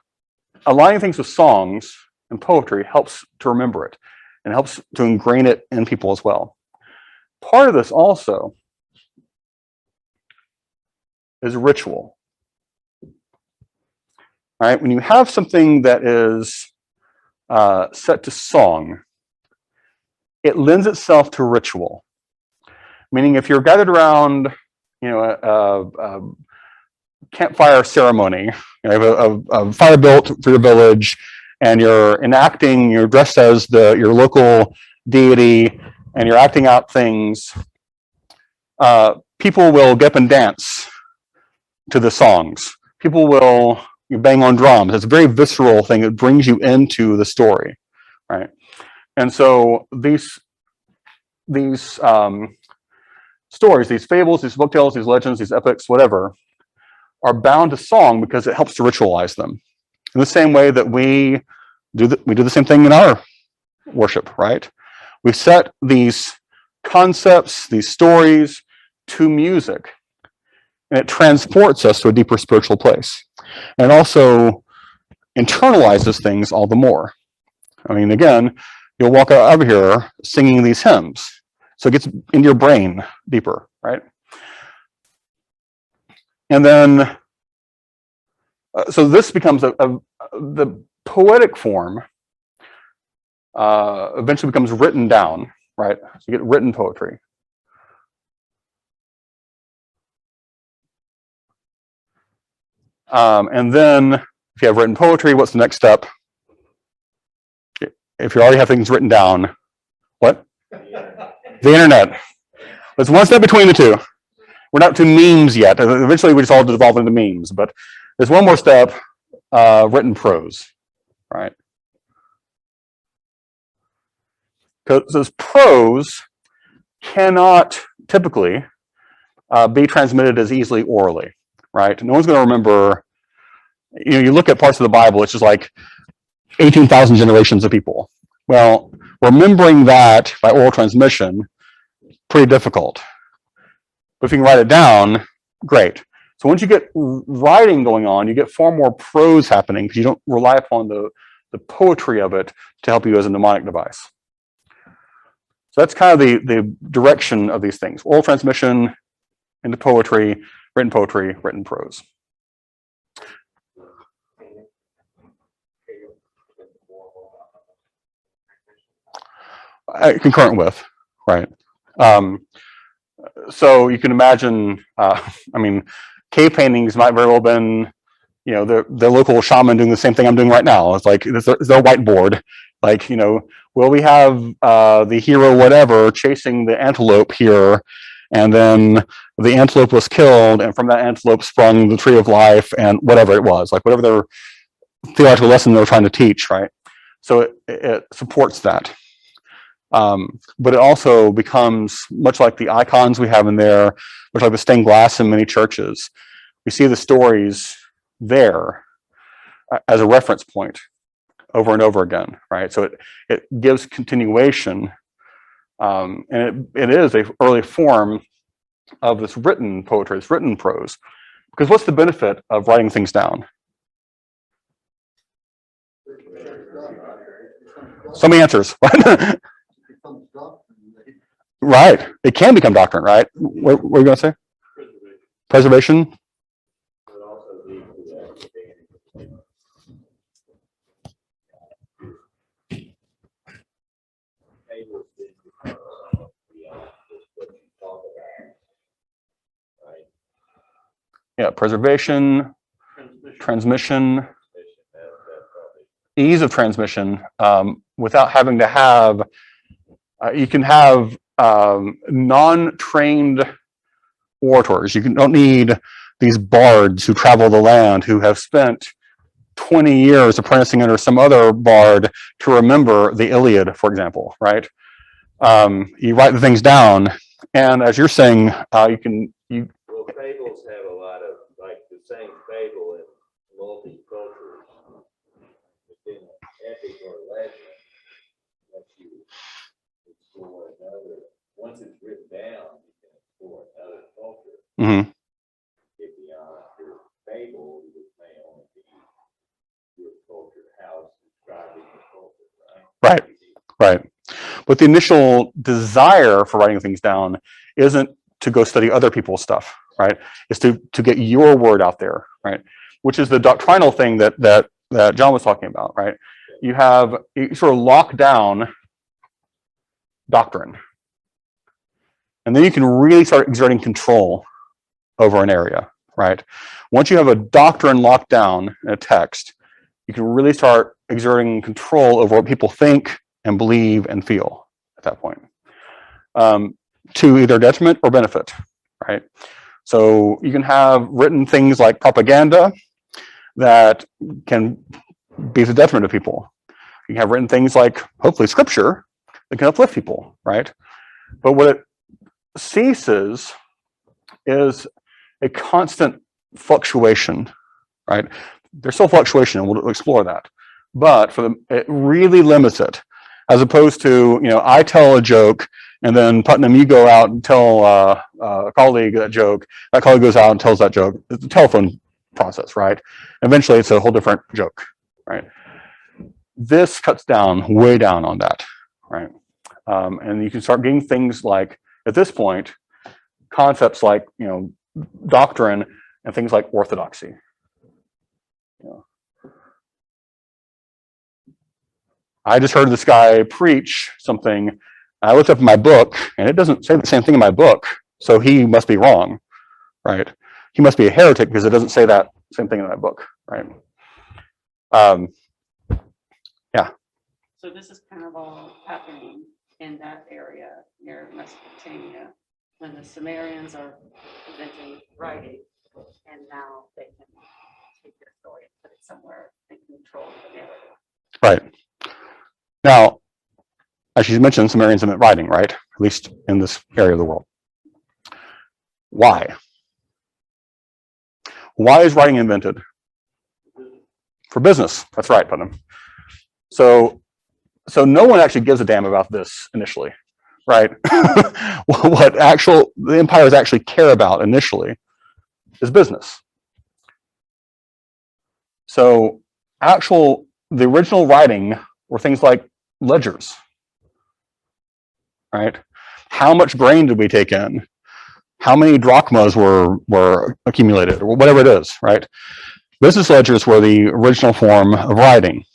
aligning things with songs and poetry helps to remember it and helps to ingrain it in people as well. Part of this also is ritual. Right? When you have something that is set to song, it lends itself to ritual. Meaning, if you're gathered around, a campfire ceremony, you have a fire built for your village, and you're enacting, you're dressed as your local deity, and you're acting out things. People will get up and dance to the songs. People will bang on drums. It's a very visceral thing. It brings you into the story, right? And so these stories, these fables, these folktales, these legends, these epics, whatever, are bound to song because it helps to ritualize them. In the same way that we do the same thing in our worship, right? We set these concepts, these stories to music, and it transports us to a deeper spiritual place. And it also internalizes things all the more. I mean, again, you'll walk out of here singing these hymns. So it gets into your brain deeper, right? And then, so this becomes the poetic form eventually becomes written down, right? So you get written poetry. And then if you have written poetry, what's the next step? If you already have things written down, what? The internet. There's one step between the two. We're not to memes yet. Eventually we just all devolve into memes, but there's one more step, written prose, right? Because prose cannot typically be transmitted as easily orally, right? No one's going to remember, you look at parts of the Bible, it's just like 18,000 generations of people. Well, remembering that by oral transmission, pretty difficult. But if you can write it down, great. So once you get writing going on, you get far more prose happening because you don't rely upon the poetry of it to help you as a mnemonic device. So that's kind of the direction of these things. Oral transmission into poetry, written prose. Concurrent with, right? So you can imagine, cave paintings might very well have been, the local shaman doing the same thing I'm doing right now. It's like, there's no whiteboard. Like, will we have the hero whatever chasing the antelope here, and then the antelope was killed, and from that antelope sprung the tree of life, and whatever it was, like whatever their theological lesson they were trying to teach, right? So it supports that. But it also becomes much like the icons we have in there, much like the stained glass in many churches. we see the stories there as a reference point over and over again, right? So it gives continuation, and it is an early form of this written poetry, this written prose. Because what's the benefit of writing things down? Some answers. Right. It can become doctrine, right? What are you going to say? Preservation. But also lead to the understanding Fables did become somewhat beyond just what you talk about. Right? Yeah, preservation, transmission, ease of transmission, without having to have, you can have non-trained orators. You don't need these bards who travel the land, who have spent 20 years apprenticing under some other bard to remember the Iliad, for example, right? You write the things down, and as you're saying, Well, fables have a lot of, like the same fable in multi-cultures within an epic or legend that you explore another. Once it's written down, you can explore another culture. Mhm. Get beyond your fable, which may only be your culture, how it's describing the culture, right? Right. But the initial desire for writing things down isn't to go study other people's stuff, right? It's to get your word out there, right? Which is the doctrinal thing that John was talking about, right? You sort of lock down doctrine, and then you can really start exerting control over an area, right? Once you have a doctrine locked down in a text, you can really start exerting control over what people think and believe and feel at that point, to either detriment or benefit, right? So you can have written things like propaganda that can be the detriment of people. You can have written things like, hopefully, scripture that can uplift people, right? But what it ceases is a constant fluctuation, right? There's still fluctuation, and we'll explore that. But it really limits it, as opposed to, I tell a joke, and then Putnam, you go out and tell a colleague that joke. That colleague goes out and tells that joke. It's a telephone process, right? Eventually, it's a whole different joke, right? This cuts down, way down on that, right? And you can start getting things like, at this point, concepts like, doctrine and things like orthodoxy. I just heard this guy preach something. I looked up in my book, and it doesn't say the same thing in my book, so he must be wrong, right? He must be a heretic because it doesn't say that same thing in my book, right? Yeah. So this is kind of all happening in that area near Mesopotamia, when the Sumerians are inventing writing, and now they can take their story and put it somewhere and control the narrative. Right. Now, as you mentioned, Sumerians invent writing, right? At least in this area of the world. Why? Why is writing invented? For business. That's right, Putnam. So no one actually gives a damn about this initially, right? What the empires actually care about initially is business. So the original writing were things like ledgers, right? How much grain did we take in? How many drachmas were accumulated, or whatever it is, right? Business ledgers were the original form of writing.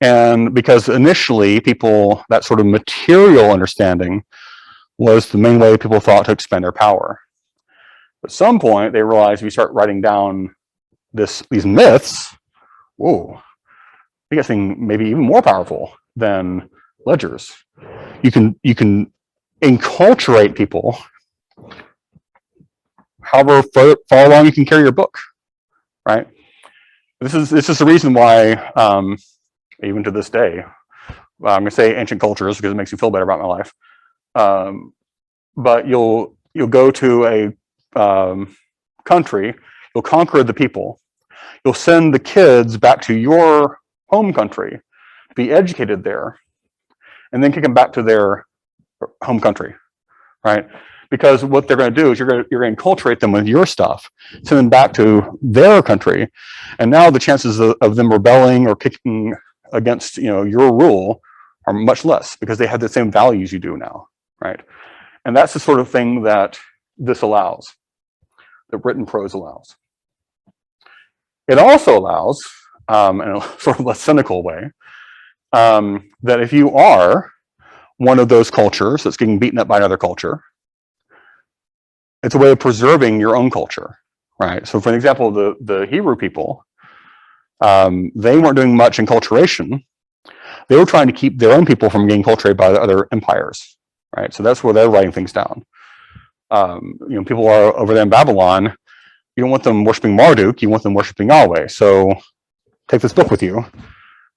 And because initially that sort of material understanding was the main way people thought to expand their power. At some point, they realized if you start writing down these myths, whoa, you get something maybe even more powerful than ledgers. You can enculturate people however far along you can carry your book, right? This is the reason why, even to this day, I'm going to say ancient cultures because it makes me feel better about my life. But you'll go to a country, you'll conquer the people. You'll send the kids back to your home country, be educated there, and then kick them back to their home country, right? Because what they're going to do is you're going to enculturate them with your stuff, send them back to their country, and now the chances of them rebelling or kicking against your rule are much less because they have the same values you do now, right? And that's the sort of thing that this allows, that written prose allows. It also allows, in a sort of less cynical way, that if you are one of those cultures that's getting beaten up by another culture, it's a way of preserving your own culture, right? So for an example, the Hebrew people, they weren't doing much enculturation. They were trying to keep their own people from getting enculturated by the other empires, right? So that's where they're writing things down. People are over there in Babylon, you don't want them worshiping Marduk, you want them worshiping Yahweh. So take this book with you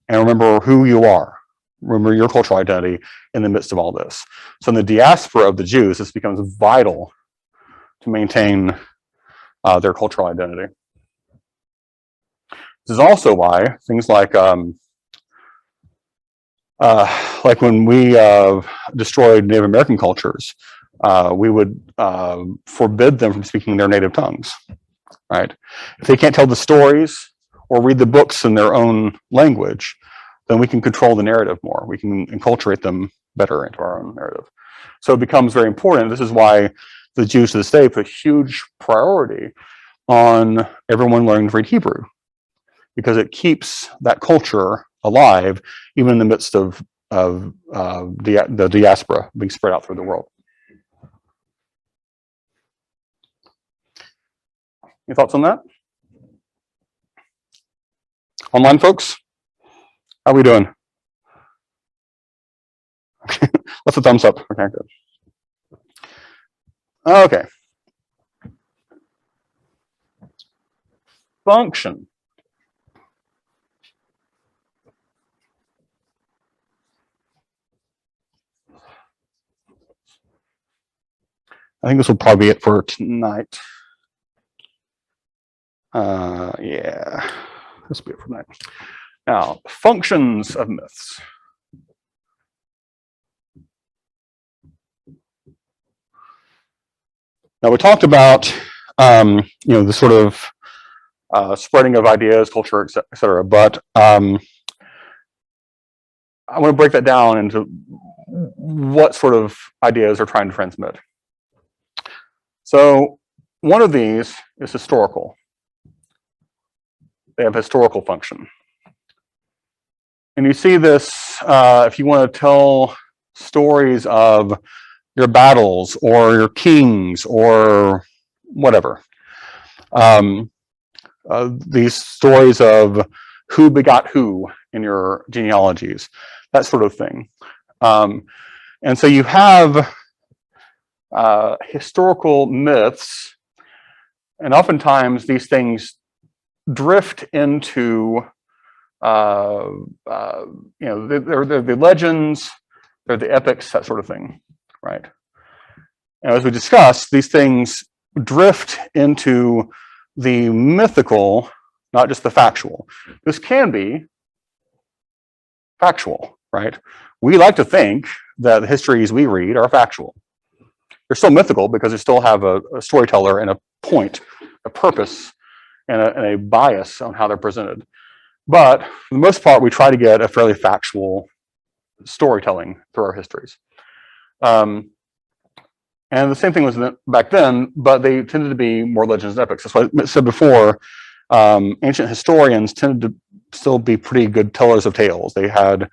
and remember who you are. Remember your cultural identity in the midst of all this. So in the diaspora of the Jews, this becomes vital to maintain their cultural identity. This is also why things like when we destroyed Native American cultures, we would forbid them from speaking their native tongues, right? If they can't tell the stories or read the books in their own language, then we can control the narrative more. We can enculturate them better into our own narrative. So it becomes very important. This is why the Jews to this day put huge priority on everyone learning to read Hebrew, because it keeps that culture alive even in the midst of the diaspora being spread out through the world. Any thoughts on that? Online folks, how are we doing? That's a thumbs up. Okay, good. Okay. Function. I think this will probably be it for tonight. Yeah, this will be it for tonight. Now, functions of myths. Now, we talked about, the sort of spreading of ideas, culture, et cetera, but I want to break that down into what sort of ideas are trying to transmit. So one of these is historical. They have historical function. And you see this if you want to tell stories of your battles or your kings or whatever. These stories of who begot who in your genealogies, that sort of thing. And so you have historical myths, and oftentimes these things drift into, they're the legends, they're the epics, that sort of thing, right? And as we discussed, these things drift into the mythical, not just the factual. This can be factual, right? We like to think that the histories we read are factual. They're still mythical because they still have a storyteller and a point, a purpose, and a bias on how they're presented. But for the most part, we try to get a fairly factual storytelling through our histories. And the same thing was back then, but they tended to be more legends and epics. That's why I said before, ancient historians tended to still be pretty good tellers of tales. They had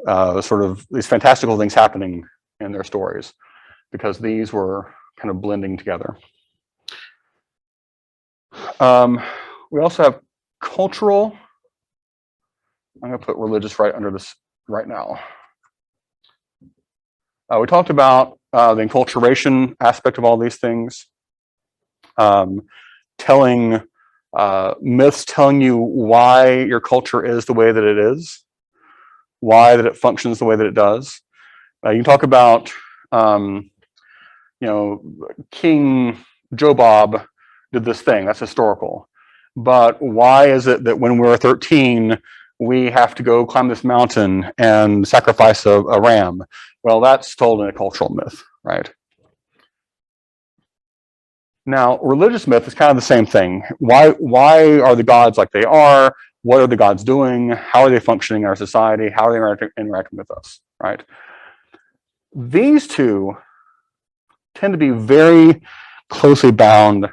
sort of these fantastical things happening in their stories because these were kind of blending together. We also have cultural. I'm going to put religious right under this right now. We talked about the enculturation aspect of all these things. Telling myths, telling you why your culture is the way that it is, why that it functions the way that it does. You can talk about, King Jobab did this thing. That's historical. But why is it that when we're 13, we have to go climb this mountain and sacrifice a ram? Well, that's told in a cultural myth, right? Now, religious myth is kind of the same thing. Why are the gods like they are? What are the gods doing? How are they functioning in our society? How are they interacting with us, right? These two tend to be very closely bound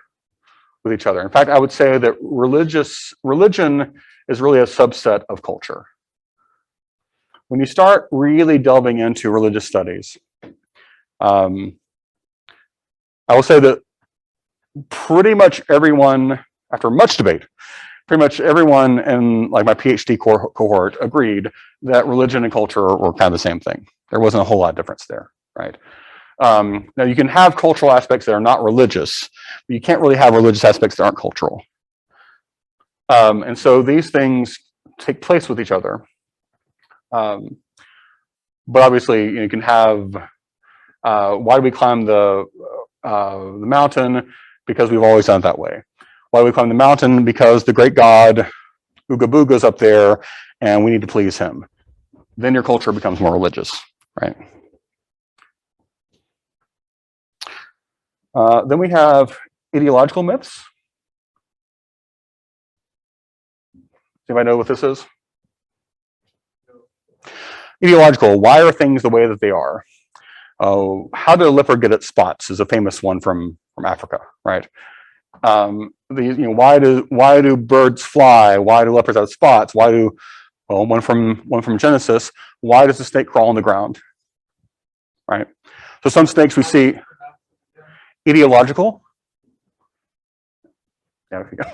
with each other. In fact, I would say that religion is really a subset of culture. When you start really delving into religious studies, I will say that pretty much everyone, after much debate, pretty much everyone in like my PhD cohort agreed that religion and culture were kind of the same thing. There wasn't a whole lot of difference there, right? Now you can have cultural aspects that are not religious, but you can't really have religious aspects that aren't cultural. And so these things take place with each other. But obviously, you can have, why do we climb the mountain? Because we've always done it that way. Why do we climb the mountain? Because the great god Ooga Booga's up there and we need to please him. Then your culture becomes more religious, right? Then we have ideological myths. Does anybody know what this is? Ideological, why are things the way that they are? How did a leopard get its spots is a famous one from Africa, right? Why do birds fly? Why do leopards have spots? One from Genesis, why does the snake crawl on the ground? Right? So some snakes we see ideological. Yeah, if you go.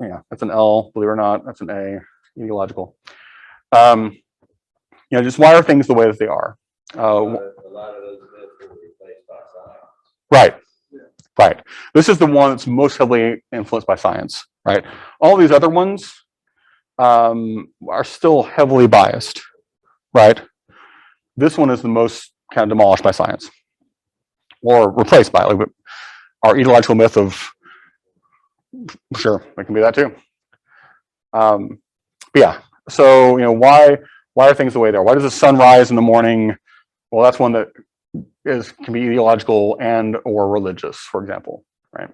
Yeah, that's an L, believe it or not, that's an A, ideological. Just why are things the way that they are? A lot of those myths were replaced by science. Right. Right. This is the one that's most heavily influenced by science, right? All these other ones are still heavily biased, right? This one is the most kind of demolished by science or replaced by it. Like our ideological myth of, sure, it can be that too. But yeah, so, why are things the way they are? Why does the sun rise in the morning? Well, that's one that can be ideological and or religious, for example, right?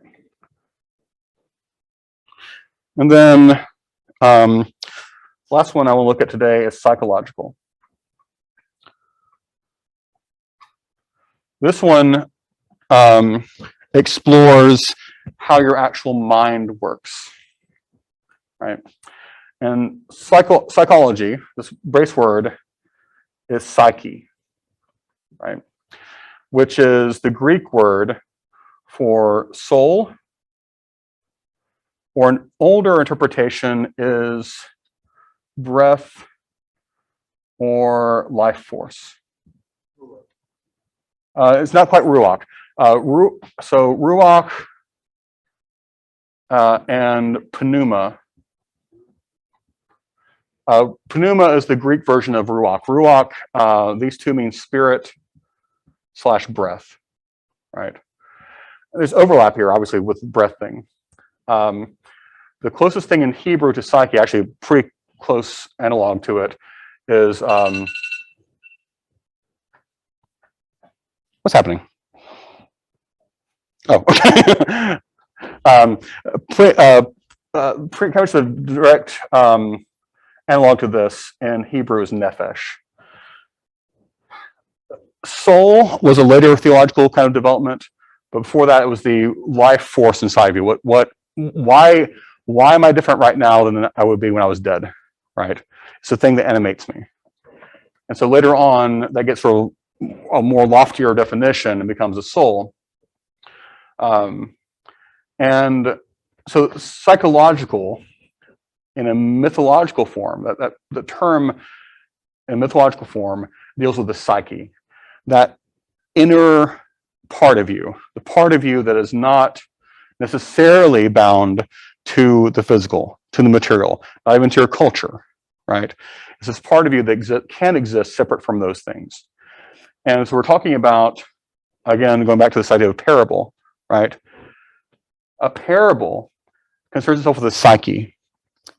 And then last one I will look at today is psychological. This one explores how your actual mind works, right? And psychology, this brace word, is psyche, right? Which is the Greek word for soul, or an older interpretation is breath or life force. It's not quite ruach. So ruach and pneuma. Pneuma is the Greek version of ruach. Ruach, these two mean spirit / breath, right? There's overlap here, obviously, with the breath thing. The closest thing in Hebrew to psyche, actually pretty close analog to it, is what's happening? Oh, okay. Pretty much the direct analog to this in Hebrew is nephesh. Soul was a later theological kind of development, but before that, it was the life force inside of you. Why am I different right now than I would be when I was dead? Right? It's the thing that animates me. And so later on, that gets sort of a more loftier definition and becomes a soul. And so psychological in a mythological form, the term in mythological form deals with the psyche, that inner part of you, the part of you that is not necessarily bound to the physical, to the material, not even to your culture, right? It's this part of you that can exist separate from those things. And so we're talking about, again, going back to this idea of parable, right? a parable concerns itself with the psyche,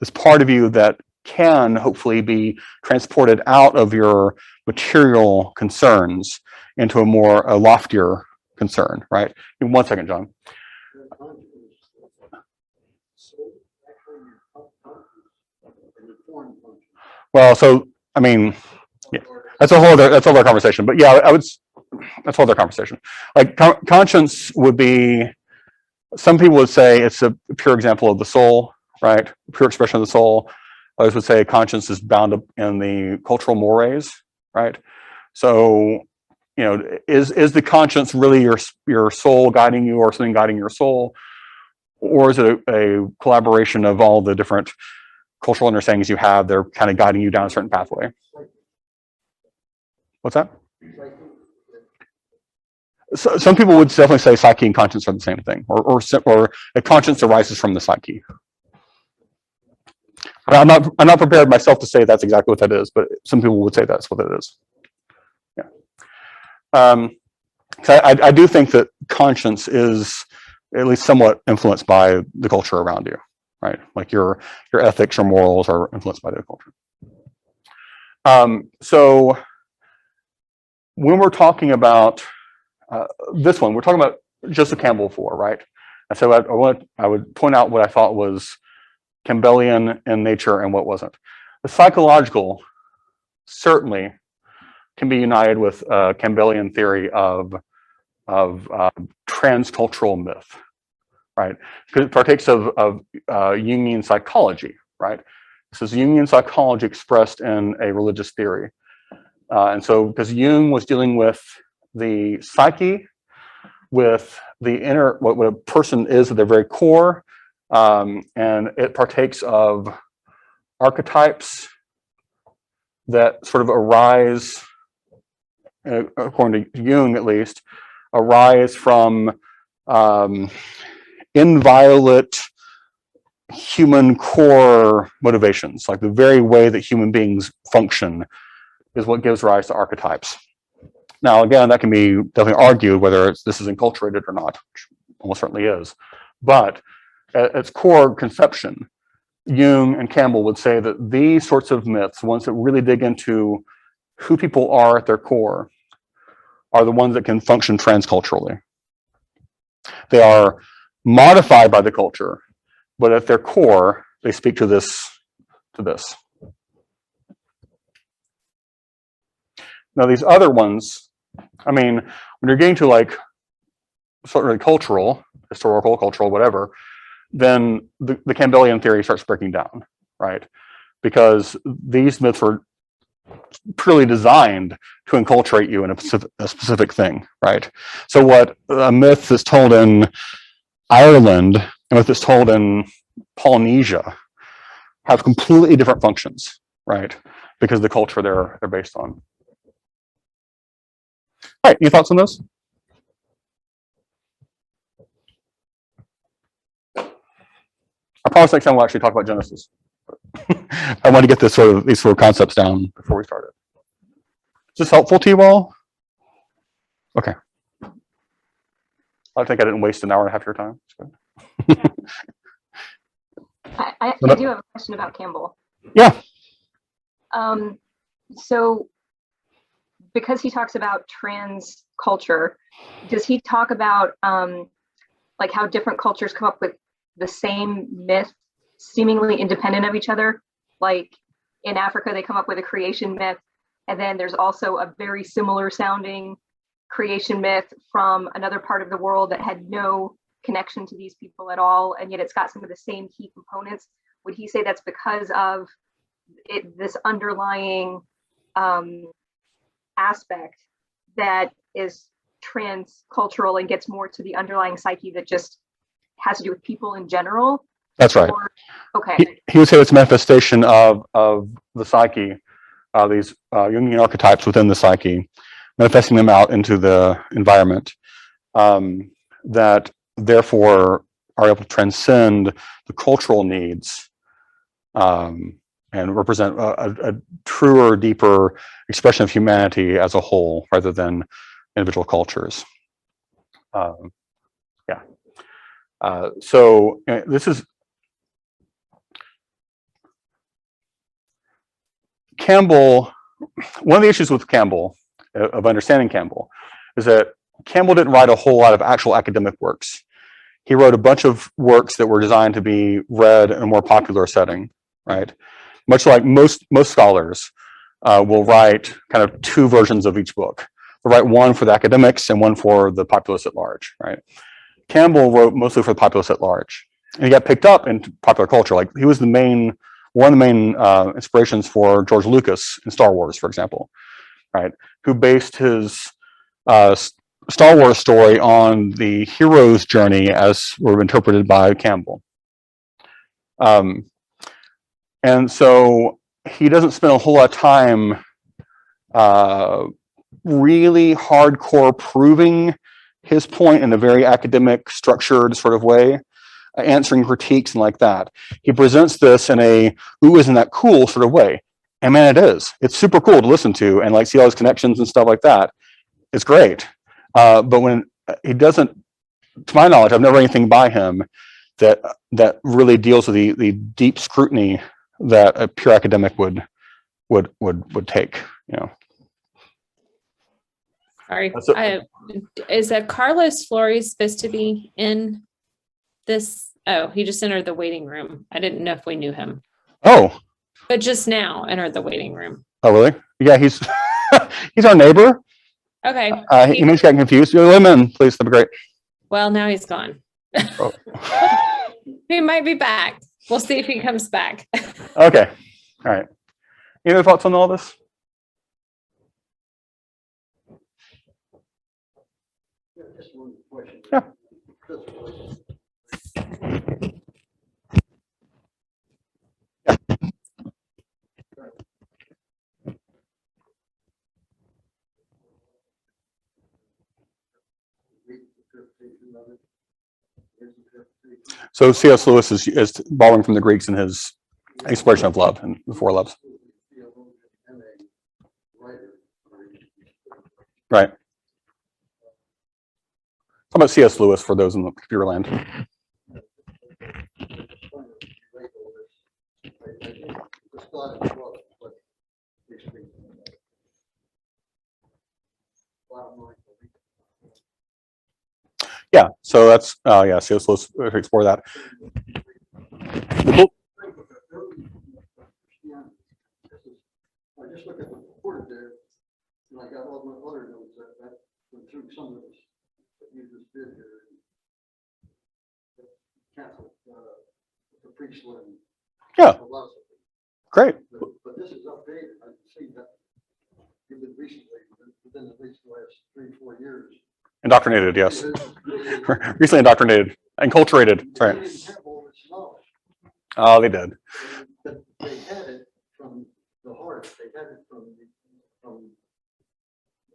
this part of you that can hopefully be transported out of your material concerns into a loftier concern, right? In 1 second, John. Well, so I mean, yeah, that's a whole other conversation. But yeah, that's a whole other conversation. Like conscience would be, some people would say it's a pure example of the soul, right? Pure expression of the soul. Others would say conscience is bound up in the cultural mores, right? So, you know, is the conscience really your soul guiding you, or something guiding your soul, or is it a collaboration of all the different cultural understandings you have? They're kind of guiding you down a certain pathway. What's that? So, some people would definitely say psyche and conscience are the same thing, or a conscience arises from the psyche. I'm not prepared myself to say that's exactly what that is, but some people would say that's what it is. Yeah. So I do think that conscience is at least somewhat influenced by the culture around you, right? Like your ethics or morals are influenced by the culture. So when we're talking about this one, we're talking about Joseph Campbell 4, right? And so I would point out what I thought was Campbellian in nature and what wasn't. The psychological certainly can be united with Campbellian theory of transcultural myth, right? Because it partakes of Jungian psychology, right? This is Jungian psychology expressed in a religious theory. And so because Jung was dealing with the psyche, with the inner, what a person is at their very core, and it partakes of archetypes that sort of arise, according to Jung at least, arise from inviolate human core motivations, like the very way that human beings function is what gives rise to archetypes. Now, again, that can be definitely argued whether this is enculturated or not, which almost certainly is. But at its core conception, Jung and Campbell would say that these sorts of myths, ones that really dig into who people are at their core, are the ones that can function transculturally. They are modified by the culture, but at their core, they speak to this. Now, these other ones, I mean, when you're getting to like sort of cultural, historical, cultural, whatever, then the Campbellian theory starts breaking down, right? Because these myths were purely designed to enculturate you in a specific thing, right? So what a myth is told in Ireland and what is told in Polynesia have completely different functions, right? Because the culture they're based on. All right, any thoughts on this? I promise next time we'll actually talk about Genesis. I want to get these sort of concepts down before we started. Is this helpful to you all? Okay. I think I didn't waste an hour and a half of your time. It's good. I do have a question about Campbell. Yeah. So because he talks about trans culture, does he talk about like how different cultures come up with the same myth seemingly independent of each other? Like in Africa, they come up with a creation myth, and then there's also a very similar sounding creation myth from another part of the world that had no connection to these people at all, and yet it's got some of the same key components. Would he say that's because of this underlying aspect that is transcultural and gets more to the underlying psyche that just has to do with people in general? That's right. Or, okay. He would say it's a manifestation of the psyche, these Jungian archetypes within the psyche, manifesting them out into the environment, that therefore are able to transcend the cultural needs and represent a truer, deeper expression of humanity as a whole, rather than individual cultures. Yeah. So this is Campbell. One of the issues with Campbell, of understanding Campbell, is that Campbell didn't write a whole lot of actual academic works. He wrote a bunch of works that were designed to be read in a more popular setting, right? Much like most scholars will write kind of two versions of each book. They'll write one for the academics and one for the populace at large, right? Campbell wrote mostly for the populace at large. And he got picked up in popular culture. Like he was one of the main inspirations for George Lucas in Star Wars, for example, right? Who based his Star Wars story on the hero's journey as were interpreted by Campbell. And so he doesn't spend a whole lot of time really hardcore proving his point in a very academic, structured sort of way, answering critiques and like that. He presents this in a, ooh, isn't that cool sort of way. And man, it is. It's super cool to listen to and like see all his connections and stuff like that. It's great. But when he doesn't, to my knowledge, I've never read anything by him that really deals with the deep scrutiny that a pure academic would take, you know. Sorry, is that Carlos Flores supposed to be in this? Oh, he just entered the waiting room. I didn't know if we knew him. Oh. But just now entered the waiting room. Oh, really? Yeah, he's he's our neighbor. Okay. He may have gotten confused. Let him in, please. That'd be great. Well, now he's gone. Oh. He might be back. We'll see if he comes back. Okay. All right. Any other thoughts on all this? Yeah, just one question. Yeah. So C.S. Lewis is borrowing from the Greeks in his exploration of love and the four loves. Right. Talk about C.S. Lewis for those in the computer land. Yeah, so that's yeah, C.S. Lewis explore that. The book. I just look at the report there, and I got all my other notes that went through some of this that you just did here. Catholic, the priesthood. Yeah. Great. But this is updated. I can see that you've been recently, within at least the last 3-4 years. Indoctrinated, yes. Recently indoctrinated, enculturated. Sorry. They didn't have all this knowledge. Oh, they did. But they had it from the heart. They had it from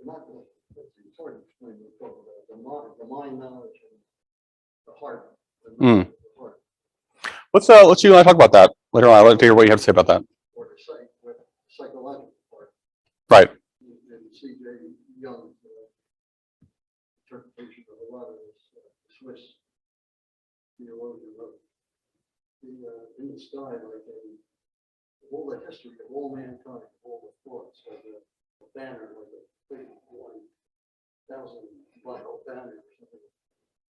not the, it's hard to explain what I'm talking about. The mind knowledge and the heart. The heart. Let's you and I talk about that later on. I'd like to hear what you have to say about that. Or the psychological part. Right. And C.J. Young's interpretation of a lot of this Swiss theologian wrote. In the sky, like all the history of all mankind, all the thoughts, like a banner, like a big 1,000 mile banner or something.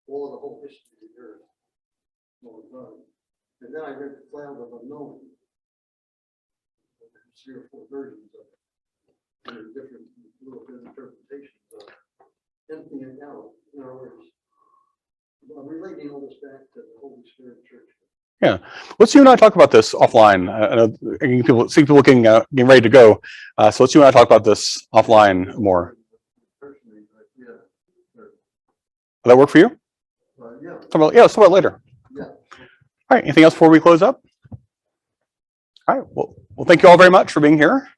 All the whole history of the earth. All done. And then I read the Cloud of Unknown. 3 or 4 versions of it. And there's different little bit interpretations of it. Emptying it out. In other words, I'm relating all this back to the Holy Spirit Church. Yeah, let's you and I talk about this offline. I know people getting ready to go, so let's you and I talk about this offline more. Personally, yeah. Will that work for you? Yeah. Let's talk about it later. Yeah. All right. Anything else before we close up? All right. Well, thank you all very much for being here,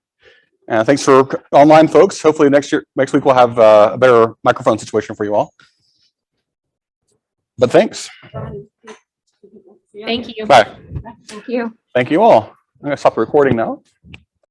and thanks for online folks. Hopefully next week we'll have a better microphone situation for you all. But thanks. Thank you. Bye. Thank you. Thank you all. I'm going to stop the recording now.